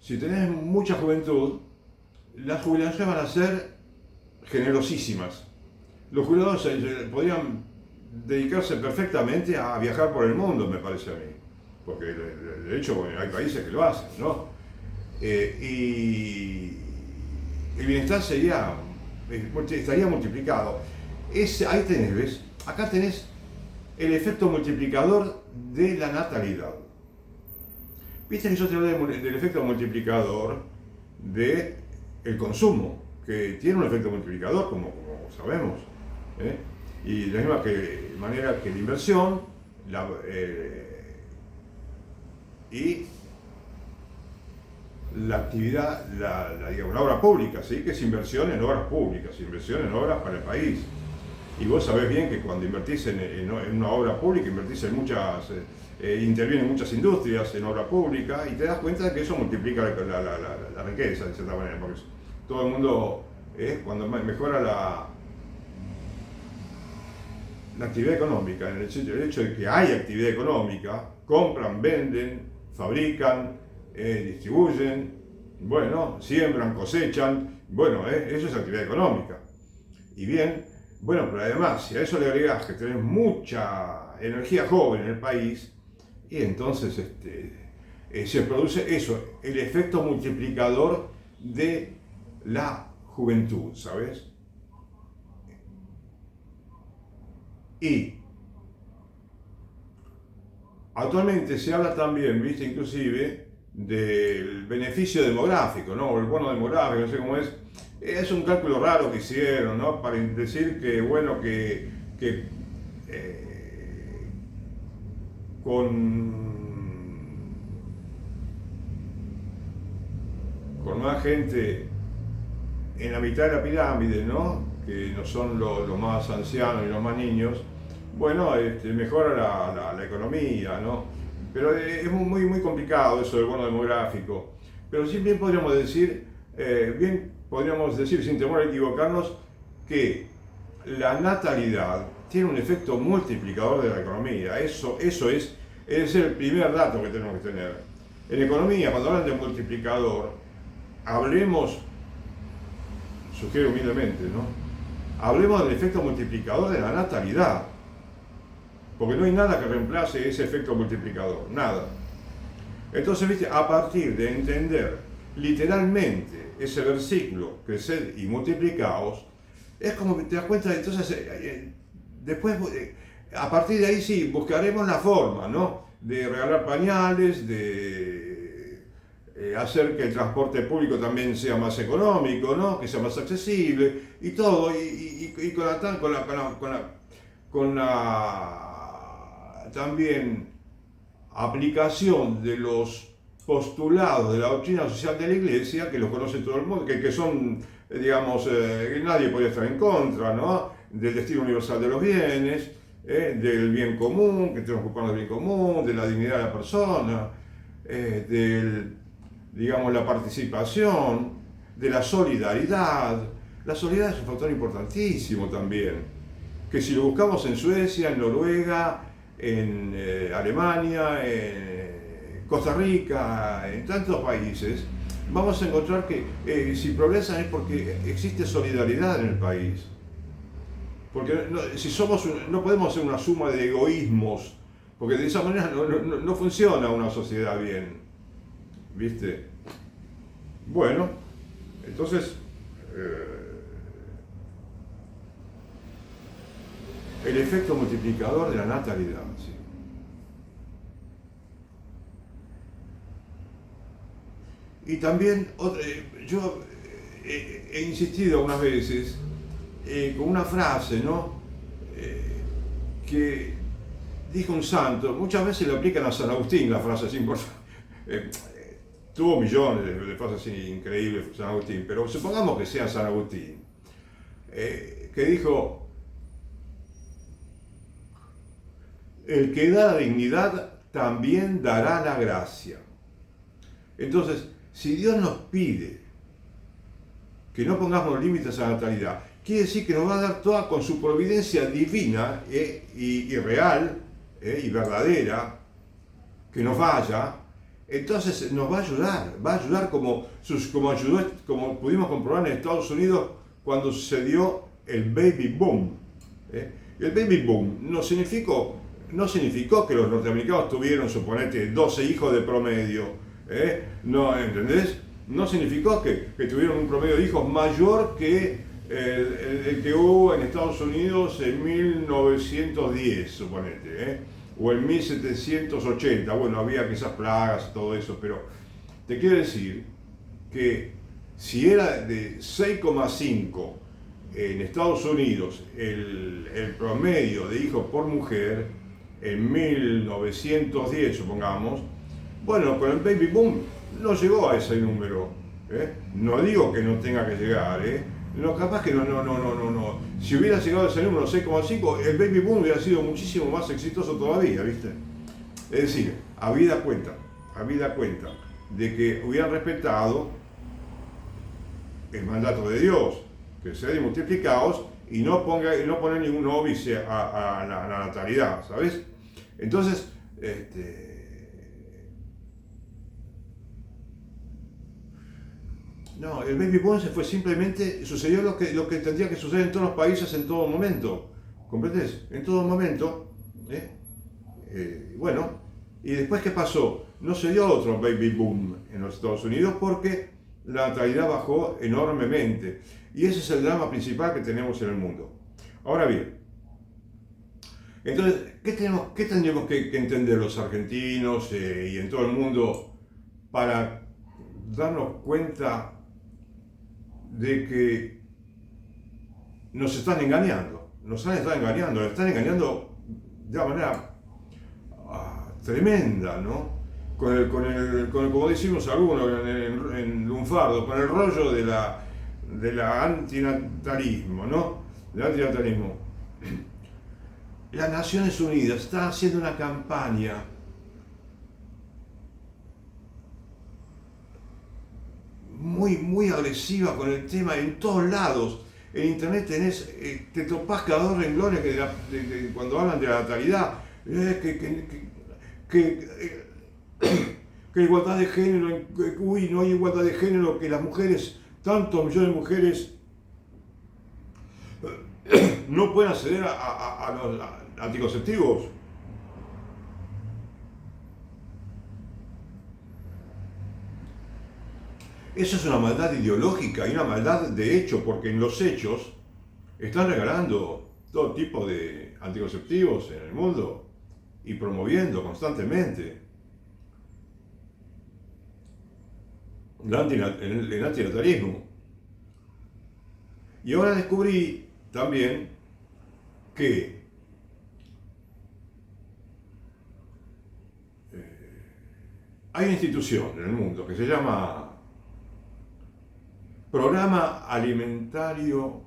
si tenés mucha juventud, las jubilaciones van a ser generosísimas. Los jubilados podrían dedicarse perfectamente a viajar por el mundo, me parece a mí. Porque de hecho, bueno, hay países que lo hacen, ¿no? Y el bienestar estaría multiplicado. Ahí tenés, ¿ves? Acá tenés el efecto multiplicador de la natalidad. Viste que yo te hablé del efecto multiplicador del consumo, que tiene un efecto multiplicador, como sabemos. Y de la misma manera que la inversión, y la actividad, digamos, la obra pública, ¿sí? Que es inversión en obras públicas, inversión en obras para el país. Y vos sabés bien que cuando invertís en una obra pública, invertís en muchas, intervienen muchas industrias en obra pública y te das cuenta de que eso multiplica la riqueza, de cierta manera, porque todo el mundo, cuando mejora la actividad económica, el hecho de que hay actividad económica, compran, venden, fabrican, distribuyen, bueno, siembran, cosechan, bueno, eso es actividad económica. Y bien, bueno, pero además, si a eso le agregás que tenés mucha energía joven en el país, y entonces se produce eso, el efecto multiplicador de la juventud, ¿sabes? Y actualmente se habla también, viste, inclusive, del beneficio demográfico, ¿no? O el bono demográfico, no sé cómo es. Es un cálculo raro que hicieron, ¿no? Para decir que, bueno, con más gente en la mitad de la pirámide, ¿no? Que no son los más ancianos y los más niños, bueno, mejora la economía, ¿no? Pero es muy complicado eso del bono demográfico. Pero sí bien podríamos decir, sin temor a equivocarnos, que la natalidad tiene un efecto multiplicador de la economía. Eso es el primer dato que tenemos que tener. En economía, cuando hablan de multiplicador, hablemos, sugiero humildemente, ¿no? hablemos del efecto multiplicador de la natalidad. Porque no hay nada que reemplace ese efecto multiplicador, nada. Entonces, ¿viste? A partir de entender literalmente ese versículo, creced y multiplicaos, es como que te das cuenta, entonces, después, a partir de ahí sí, buscaremos la forma, ¿no? De regalar pañales, de hacer que el transporte público también sea más económico, ¿no? Que sea más accesible y todo, y con la también aplicación de los postulados de la doctrina social de la Iglesia, que los conoce todo el mundo, que son, digamos, que nadie podría estar en contra, ¿no? Del destino universal de los bienes, del bien común, que tenemos que ocuparnos del bien común, de la dignidad de la persona, digamos, la participación, de la solidaridad. La solidaridad es un factor importantísimo también, que si lo buscamos en Suecia, en Noruega, en Alemania, en Costa Rica, en tantos países, vamos a encontrar que si progresan es porque existe solidaridad en el país. Porque no podemos ser una suma de egoísmos, porque de esa manera no funciona una sociedad bien. ¿Viste? Bueno, entonces, el efecto multiplicador de la natalidad. ¿Sí? Y también, yo he insistido unas veces con una frase, ¿no? Que dijo un santo, muchas veces le aplican a San Agustín la frase así importante. Tuvo millones de frases así increíbles San Agustín, pero supongamos que sea San Agustín, que dijo: el que da la dignidad también dará la gracia. Entonces, si Dios nos pide que no pongamos límites a la natalidad, quiere decir que nos va a dar toda con su providencia divina y real y verdadera, que nos vaya. Entonces nos va a ayudar como ayudó, como pudimos comprobar en Estados Unidos cuando sucedió el baby boom. El baby boom no significó que los norteamericanos tuvieron, suponete, 12 hijos de promedio. No, ¿entendés? No significó que tuvieron un promedio de hijos mayor que el que hubo en Estados Unidos en 1910, suponete, o en 1780. Bueno, había quizás plagas y todo eso, pero te quiero decir que si era de 6,5 en Estados Unidos el promedio de hijos por mujer en 1910, supongamos, bueno, con el baby boom no llegó a ese número. No digo que no tenga que llegar, no, capaz que no. Si hubiera llegado a ese número 6,5, el baby boom hubiera sido muchísimo más exitoso todavía, ¿viste? Es decir, habida cuenta de que hubieran respetado el mandato de Dios, que sean multiplicados y no poner ningún óbice a la natalidad, ¿sabes? Entonces, no, el baby boom se fue simplemente, sucedió lo que tendría que suceder en todos los países en todo momento, ¿comprendes? En todo momento, bueno, y después ¿qué pasó? No se dio otro baby boom en los Estados Unidos porque la natalidad bajó enormemente, y ese es el drama principal que tenemos en el mundo. Ahora bien, entonces, ¿qué tendríamos que entender los argentinos y en todo el mundo para darnos cuenta de que nos están engañando? Nos están engañando de una manera tremenda, ¿no? Como decimos algunos en lunfardo, con el rollo de la antinatalismo, ¿no? Del antinatalismo. Las Naciones Unidas están haciendo una campaña muy agresiva con el tema en todos lados. En internet te topás cada dos renglones cuando hablan de la natalidad, que igualdad de género, no hay igualdad de género, que las mujeres, tantos millones de mujeres no pueden acceder a los anticonceptivos. Eso es una maldad ideológica y una maldad de hecho, porque en los hechos están regalando todo tipo de anticonceptivos en el mundo y promoviendo constantemente el antinatalismo. Y ahora descubrí también que hay una institución en el mundo que se llama Programa Alimentario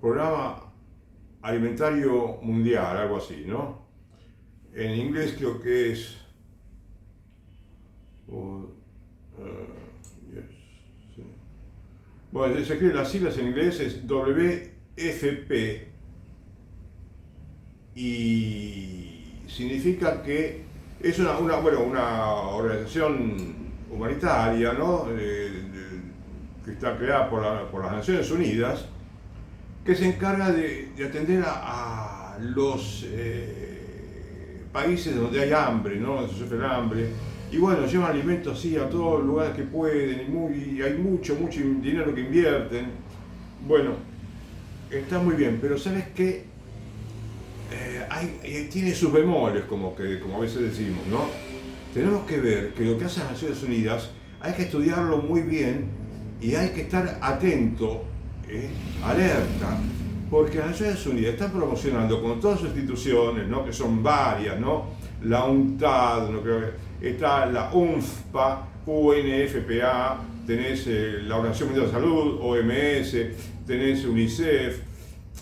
Mundial, algo así, ¿no? En inglés creo que es yes, sí. Bueno, se escriben las siglas en inglés, es WFP, y significa que es una organización humanitaria, ¿no? Que está creada por las Naciones Unidas, que se encarga de atender a los países donde hay hambre, ¿no? Donde se sufre hambre. Y bueno, llevan alimentos sí a todos los lugares que pueden, y hay mucho dinero que invierten. Bueno, está muy bien, pero ¿sabes qué? Tiene sus bemoles, como a veces decimos, ¿no? Tenemos que ver que lo que hacen las Naciones Unidas hay que estudiarlo muy bien y hay que estar atento, alerta, porque las Naciones Unidas están promocionando con todas sus instituciones, ¿no? Que son varias, ¿no? La UNTAD, ¿no? Está la UNFPA, UNFPA, tenés la Organización Mundial de Salud, OMS, tenés UNICEF,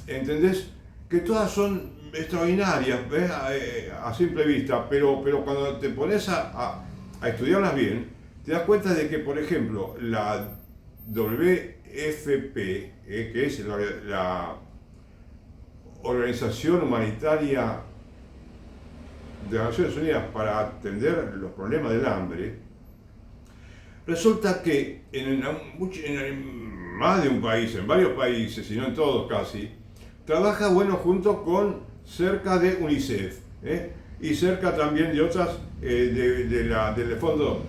¿entendés? Que todas son extraordinarias a simple vista, pero cuando te pones a estudiarlas bien, te das cuenta de que, por ejemplo, la WFP, que es la Organización Humanitaria de las Naciones Unidas para atender los problemas del hambre, resulta que en más de un país, en varios países, si no en todos casi, trabaja junto con cerca de UNICEF, y cerca también de otras del Fondo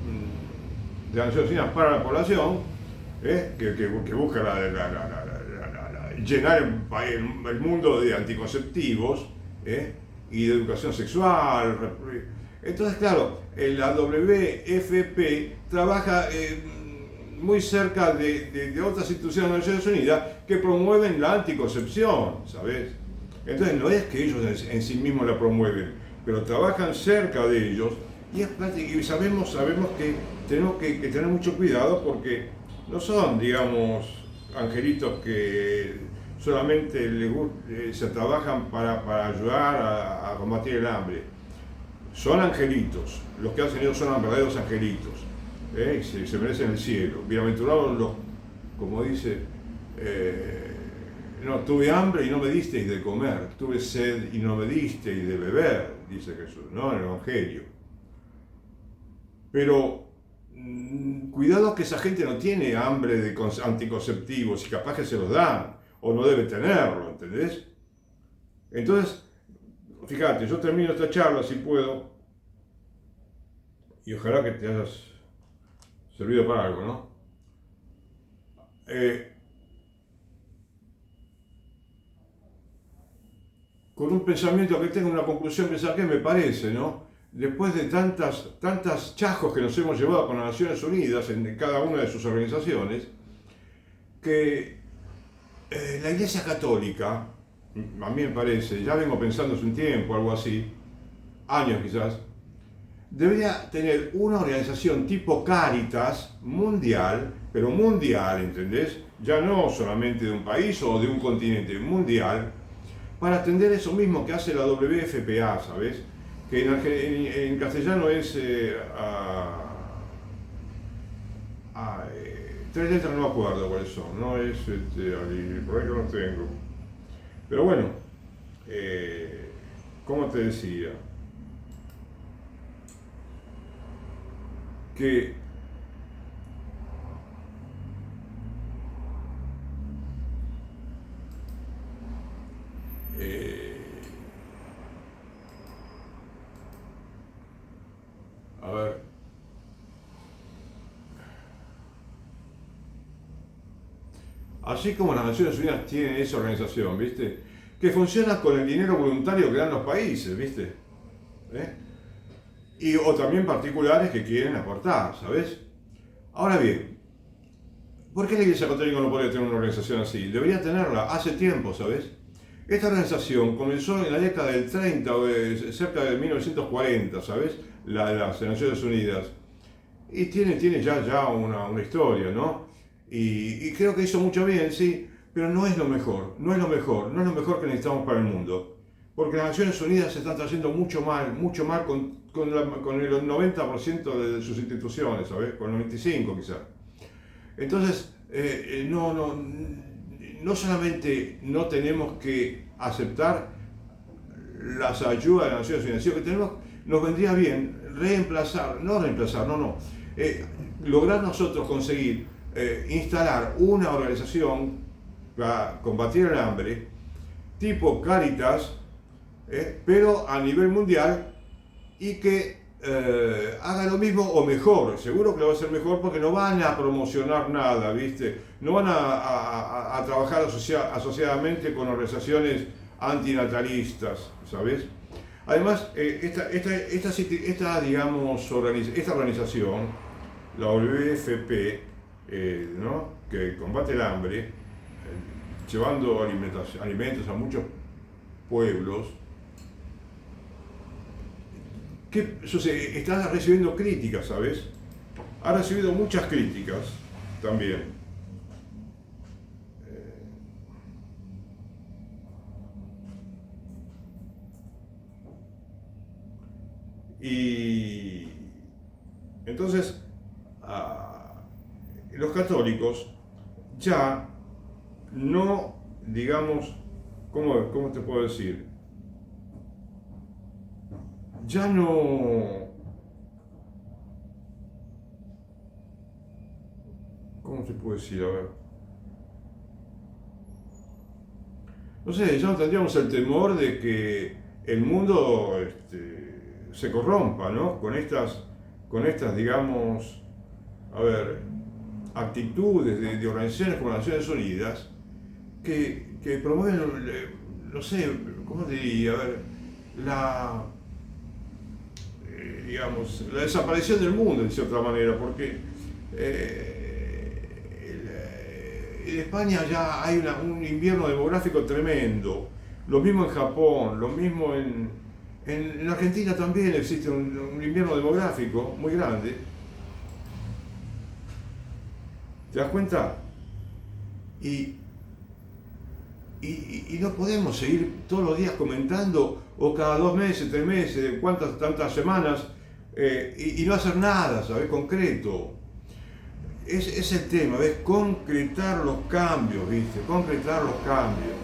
de las Naciones Unidas para la Población, que busca llenar el mundo de anticonceptivos y de educación sexual. Entonces, claro, la WFP trabaja muy cerca de otras instituciones de las Naciones Unidas que promueven la anticoncepción, ¿sabes? Entonces no es que ellos en sí mismos la promueven, pero trabajan cerca de ellos y sabemos que tenemos que tener mucho cuidado porque no son, digamos, angelitos que solamente se trabajan para ayudar a combatir el hambre. Son angelitos, los que hacen ellos son verdaderos angelitos, y se merecen el cielo. Bienaventurados los, como dice, no, tuve hambre y no me disteis de comer, tuve sed y no me disteis de beber, dice Jesús, ¿no? En el Evangelio. Pero cuidado que esa gente no tiene hambre de anticonceptivos y capaz que se los dan, o no debe tenerlo, ¿entendés? Entonces, fíjate, yo termino esta charla si puedo, y ojalá que te hayas servido para algo, ¿no? Con un pensamiento que tenga una conclusión que saqué, me parece, ¿no? Después de tantas chascos que nos hemos llevado con las Naciones Unidas en cada una de sus organizaciones, que la Iglesia Católica, a mí me parece, ya vengo pensando hace un tiempo, algo así, años quizás, debería tener una organización tipo Cáritas mundial, pero mundial, ¿entendés? Ya no solamente de un país o de un continente, mundial, para atender eso mismo que hace la WFPA, ¿sabes? Que en castellano es tres letras, no me acuerdo cuáles son, no es por ahí que no tengo. Pero bueno, como te decía, que A ver. Así como las Naciones Unidas tienen esa organización, ¿viste? Que funciona con el dinero voluntario que dan los países, ¿viste? ¿Eh? O también particulares que quieren aportar, ¿sabes? Ahora bien, ¿por qué la Iglesia Católica no podría tener una organización así? Debería tenerla hace tiempo, ¿sabes? Esta organización comenzó en la década del 30 o cerca de 1940, ¿sabes? Las Naciones Unidas. Y tiene ya una historia, ¿no? Y creo que hizo mucho bien, sí, pero no es lo mejor, no es lo mejor, no es lo mejor que necesitamos para el mundo. Porque las Naciones Unidas se están trayendo mucho mal con el 90% de sus instituciones, ¿sabes? Con el 95% quizás. Entonces, no solamente no tenemos que aceptar las ayudas de las Naciones Unidas, sino que nos vendría bien lograr nosotros conseguir instalar una organización para combatir el hambre, tipo Cáritas, pero a nivel mundial, y que haga lo mismo o mejor. Seguro que lo va a hacer mejor porque no van a promocionar nada, ¿viste? No van a trabajar asociadamente con organizaciones antinatalistas, ¿sabes? Además, esta organización, la WFP, ¿no? Que combate el hambre, llevando alimentos a muchos pueblos, ¿qué sucede? Está recibiendo críticas, ¿sabes? Ha recibido muchas críticas también. Y entonces, los católicos ya no, digamos, ¿cómo te puedo decir? Ya no, ¿cómo te puedo decir? A ver. No sé, ya no tendríamos el temor de que el mundo se corrompa, ¿no? Con estas, digamos, a ver, actitudes de organizaciones como las Naciones Unidas que promueven, no sé, ¿cómo te diría? A ver, digamos, la desaparición del mundo, de cierta manera, porque en España ya hay un invierno demográfico tremendo, lo mismo en Japón, lo mismo en Argentina también existe un invierno demográfico muy grande. ¿Te das cuenta? Y no podemos seguir todos los días comentando, o cada 2 meses, 3 meses, tantas semanas, y no hacer nada, ¿sabes? Concreto. Es el tema, ¿ves? Concretar los cambios, ¿viste? Concretar los cambios.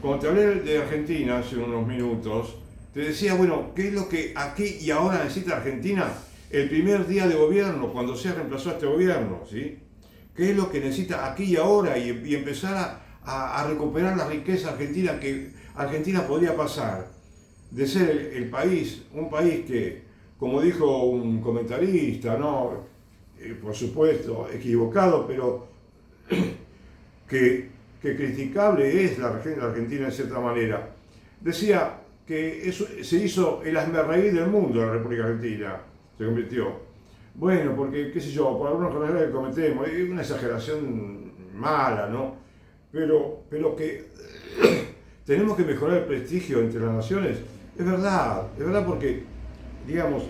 Cuando te hablé de Argentina hace unos minutos, te decía, bueno, ¿qué es lo que aquí y ahora necesita Argentina el primer día de gobierno, cuando se reemplazó a este gobierno, ¿sí? ¿Qué es lo que necesita aquí y ahora y empezar a recuperar la riqueza argentina que Argentina podría pasar de ser un país que, como dijo un comentarista, ¿no? Por supuesto, equivocado, pero que criticable es la Argentina de cierta manera. Decía que eso se hizo el hazmerreír del mundo de la República Argentina, se convirtió. Bueno, porque, qué sé yo, por algunos errores que cometemos, es una exageración mala, ¿no? Pero que tenemos que mejorar el prestigio entre las naciones, es verdad porque, digamos,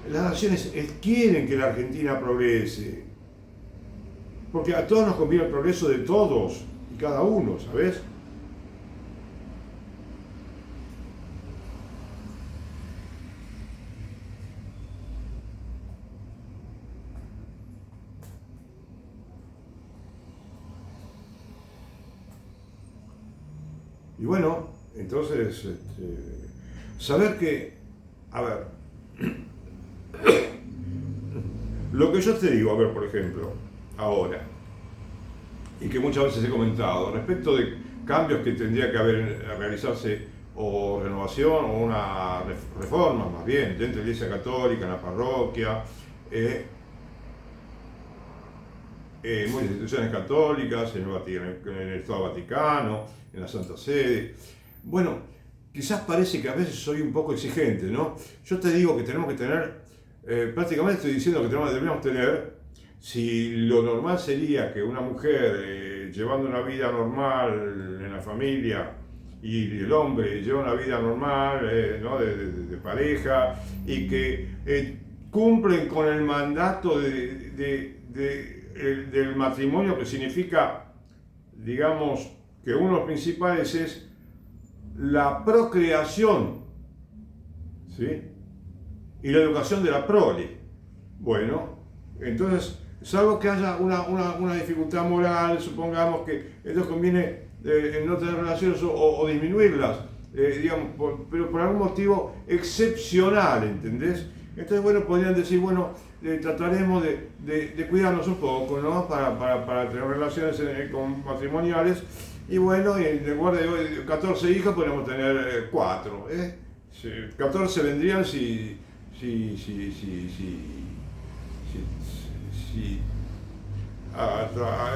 las naciones quieren que la Argentina progrese, porque a todos nos conviene el progreso de todos y cada uno, ¿sabes? Y bueno, entonces, saber que, a ver, lo que yo te digo, a ver, por ejemplo, ahora, y que muchas veces he comentado, respecto de cambios que tendría que realizarse o renovación o una reforma más bien dentro de la Iglesia Católica, en la parroquia, en muchas instituciones católicas, en el Estado Vaticano, en la Santa Sede. Bueno, quizás parece que a veces soy un poco exigente, ¿no? Yo te digo que tenemos que tener, prácticamente estoy diciendo que deberíamos tener, si lo normal sería que una mujer llevando una vida normal en la familia y el hombre lleva una vida normal, ¿no? de pareja, y que cumplen con el mandato del matrimonio, que significa, digamos, que uno de los principales es la procreación, ¿sí? Y la educación de la prole. Bueno, entonces, salvo que haya una dificultad moral, supongamos que entonces conviene no tener relaciones o disminuirlas, digamos, pero por algún motivo excepcional, ¿entendés? Entonces, bueno, podrían decir, bueno, trataremos de cuidarnos un poco, ¿no? Para tener relaciones matrimoniales, y bueno, en lugar de 14 hijos podemos tener 4, 14 vendrían si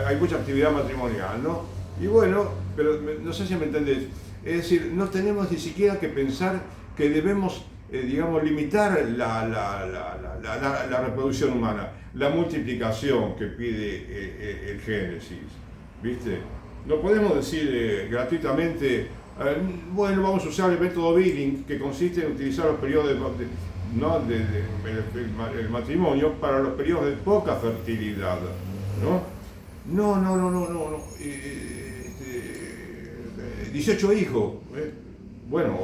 hay mucha actividad matrimonial, ¿no? Y bueno, pero no sé si me entendés. Es decir, no tenemos ni siquiera que pensar que debemos, digamos, limitar la reproducción humana, la multiplicación que pide el Génesis, ¿viste? No podemos decir gratuitamente, bueno, vamos a usar el método Billing, que consiste en utilizar los periodos el matrimonio para los periodos de poca fertilidad, ¿no? No. 18 hijos, bueno,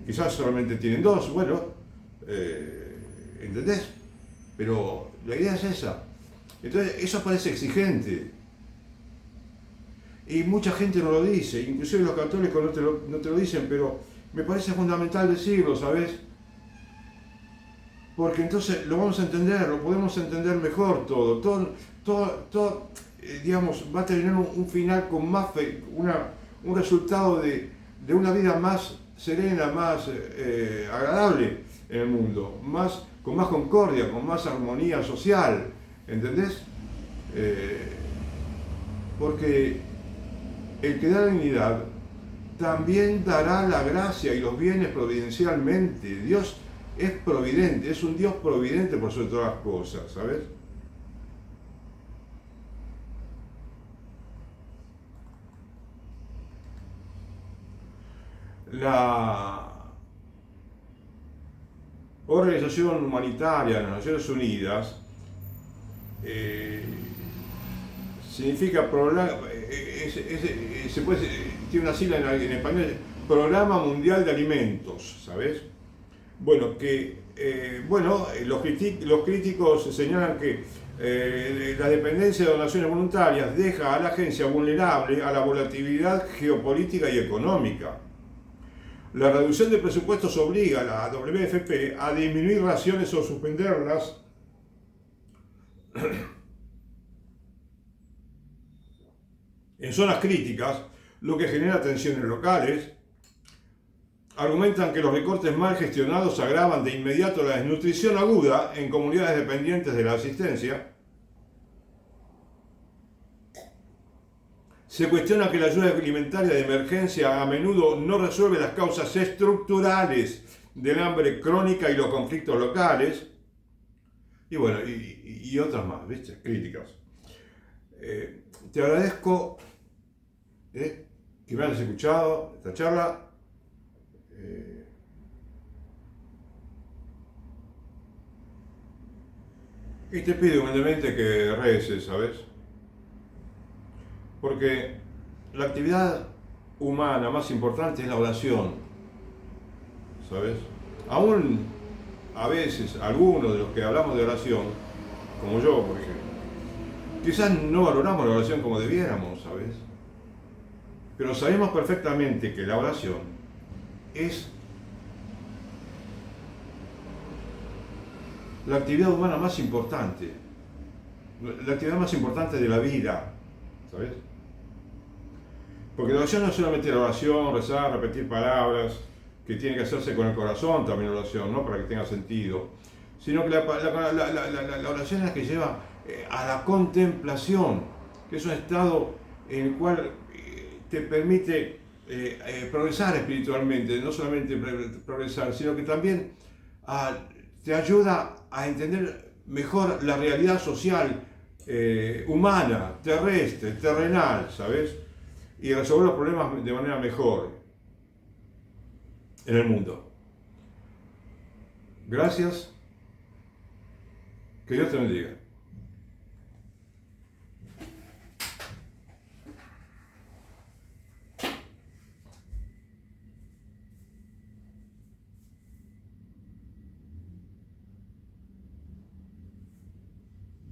quizás solamente tienen 2, bueno, ¿entendés? Pero la idea es esa. Entonces, eso parece exigente. Y mucha gente no lo dice, inclusive los católicos no te lo dicen, pero me parece fundamental decirlo, ¿sabes? Porque entonces lo vamos a entender, lo podemos entender mejor todo, digamos, va a tener un final con más un resultado de una vida más serena, más agradable en el mundo, con más concordia, con más armonía social, ¿entendés? Porque el que da dignidad también dará la gracia y los bienes providencialmente. Dios es providente, es un Dios providente por sobre todas las cosas, ¿sabes? La Organización Humanitaria de las Naciones Unidas significa tiene una sigla en español, Programa Mundial de Alimentos, ¿sabes? Bueno, los críticos señalan que la dependencia de donaciones voluntarias deja a la agencia vulnerable a la volatilidad geopolítica y económica. La reducción de presupuestos obliga a la WFP a disminuir raciones o suspenderlas en zonas críticas, lo que genera tensiones locales. Argumentan que los recortes mal gestionados agravan de inmediato la desnutrición aguda en comunidades dependientes de la asistencia. Se cuestiona que la ayuda alimentaria de emergencia a menudo no resuelve las causas estructurales del hambre crónica y los conflictos locales. Y bueno, y otras más, ¿viste? Críticas. Te agradezco que me hayas escuchado esta charla. Y te pido humildemente que reces, ¿sabes? Porque la actividad humana más importante es la oración, ¿sabes? Aún a veces algunos de los que hablamos de oración, como yo, por ejemplo, quizás no valoramos la oración como debiéramos, ¿sabes? Pero sabemos perfectamente que la oración es la actividad humana más importante, la actividad más importante de la vida, ¿sabes? Porque la oración no es solamente la oración, rezar, repetir palabras, que tiene que hacerse con el corazón también la oración, ¿no? Para que tenga sentido. Sino que la oración es la que lleva a la contemplación, que es un estado en el cual te permite progresar espiritualmente, no solamente progresar, sino que también te ayuda a entender mejor la realidad social, humana, terrestre, terrenal, ¿sabes? Y resolver los problemas de manera mejor en el mundo. Gracias. Que Dios te bendiga.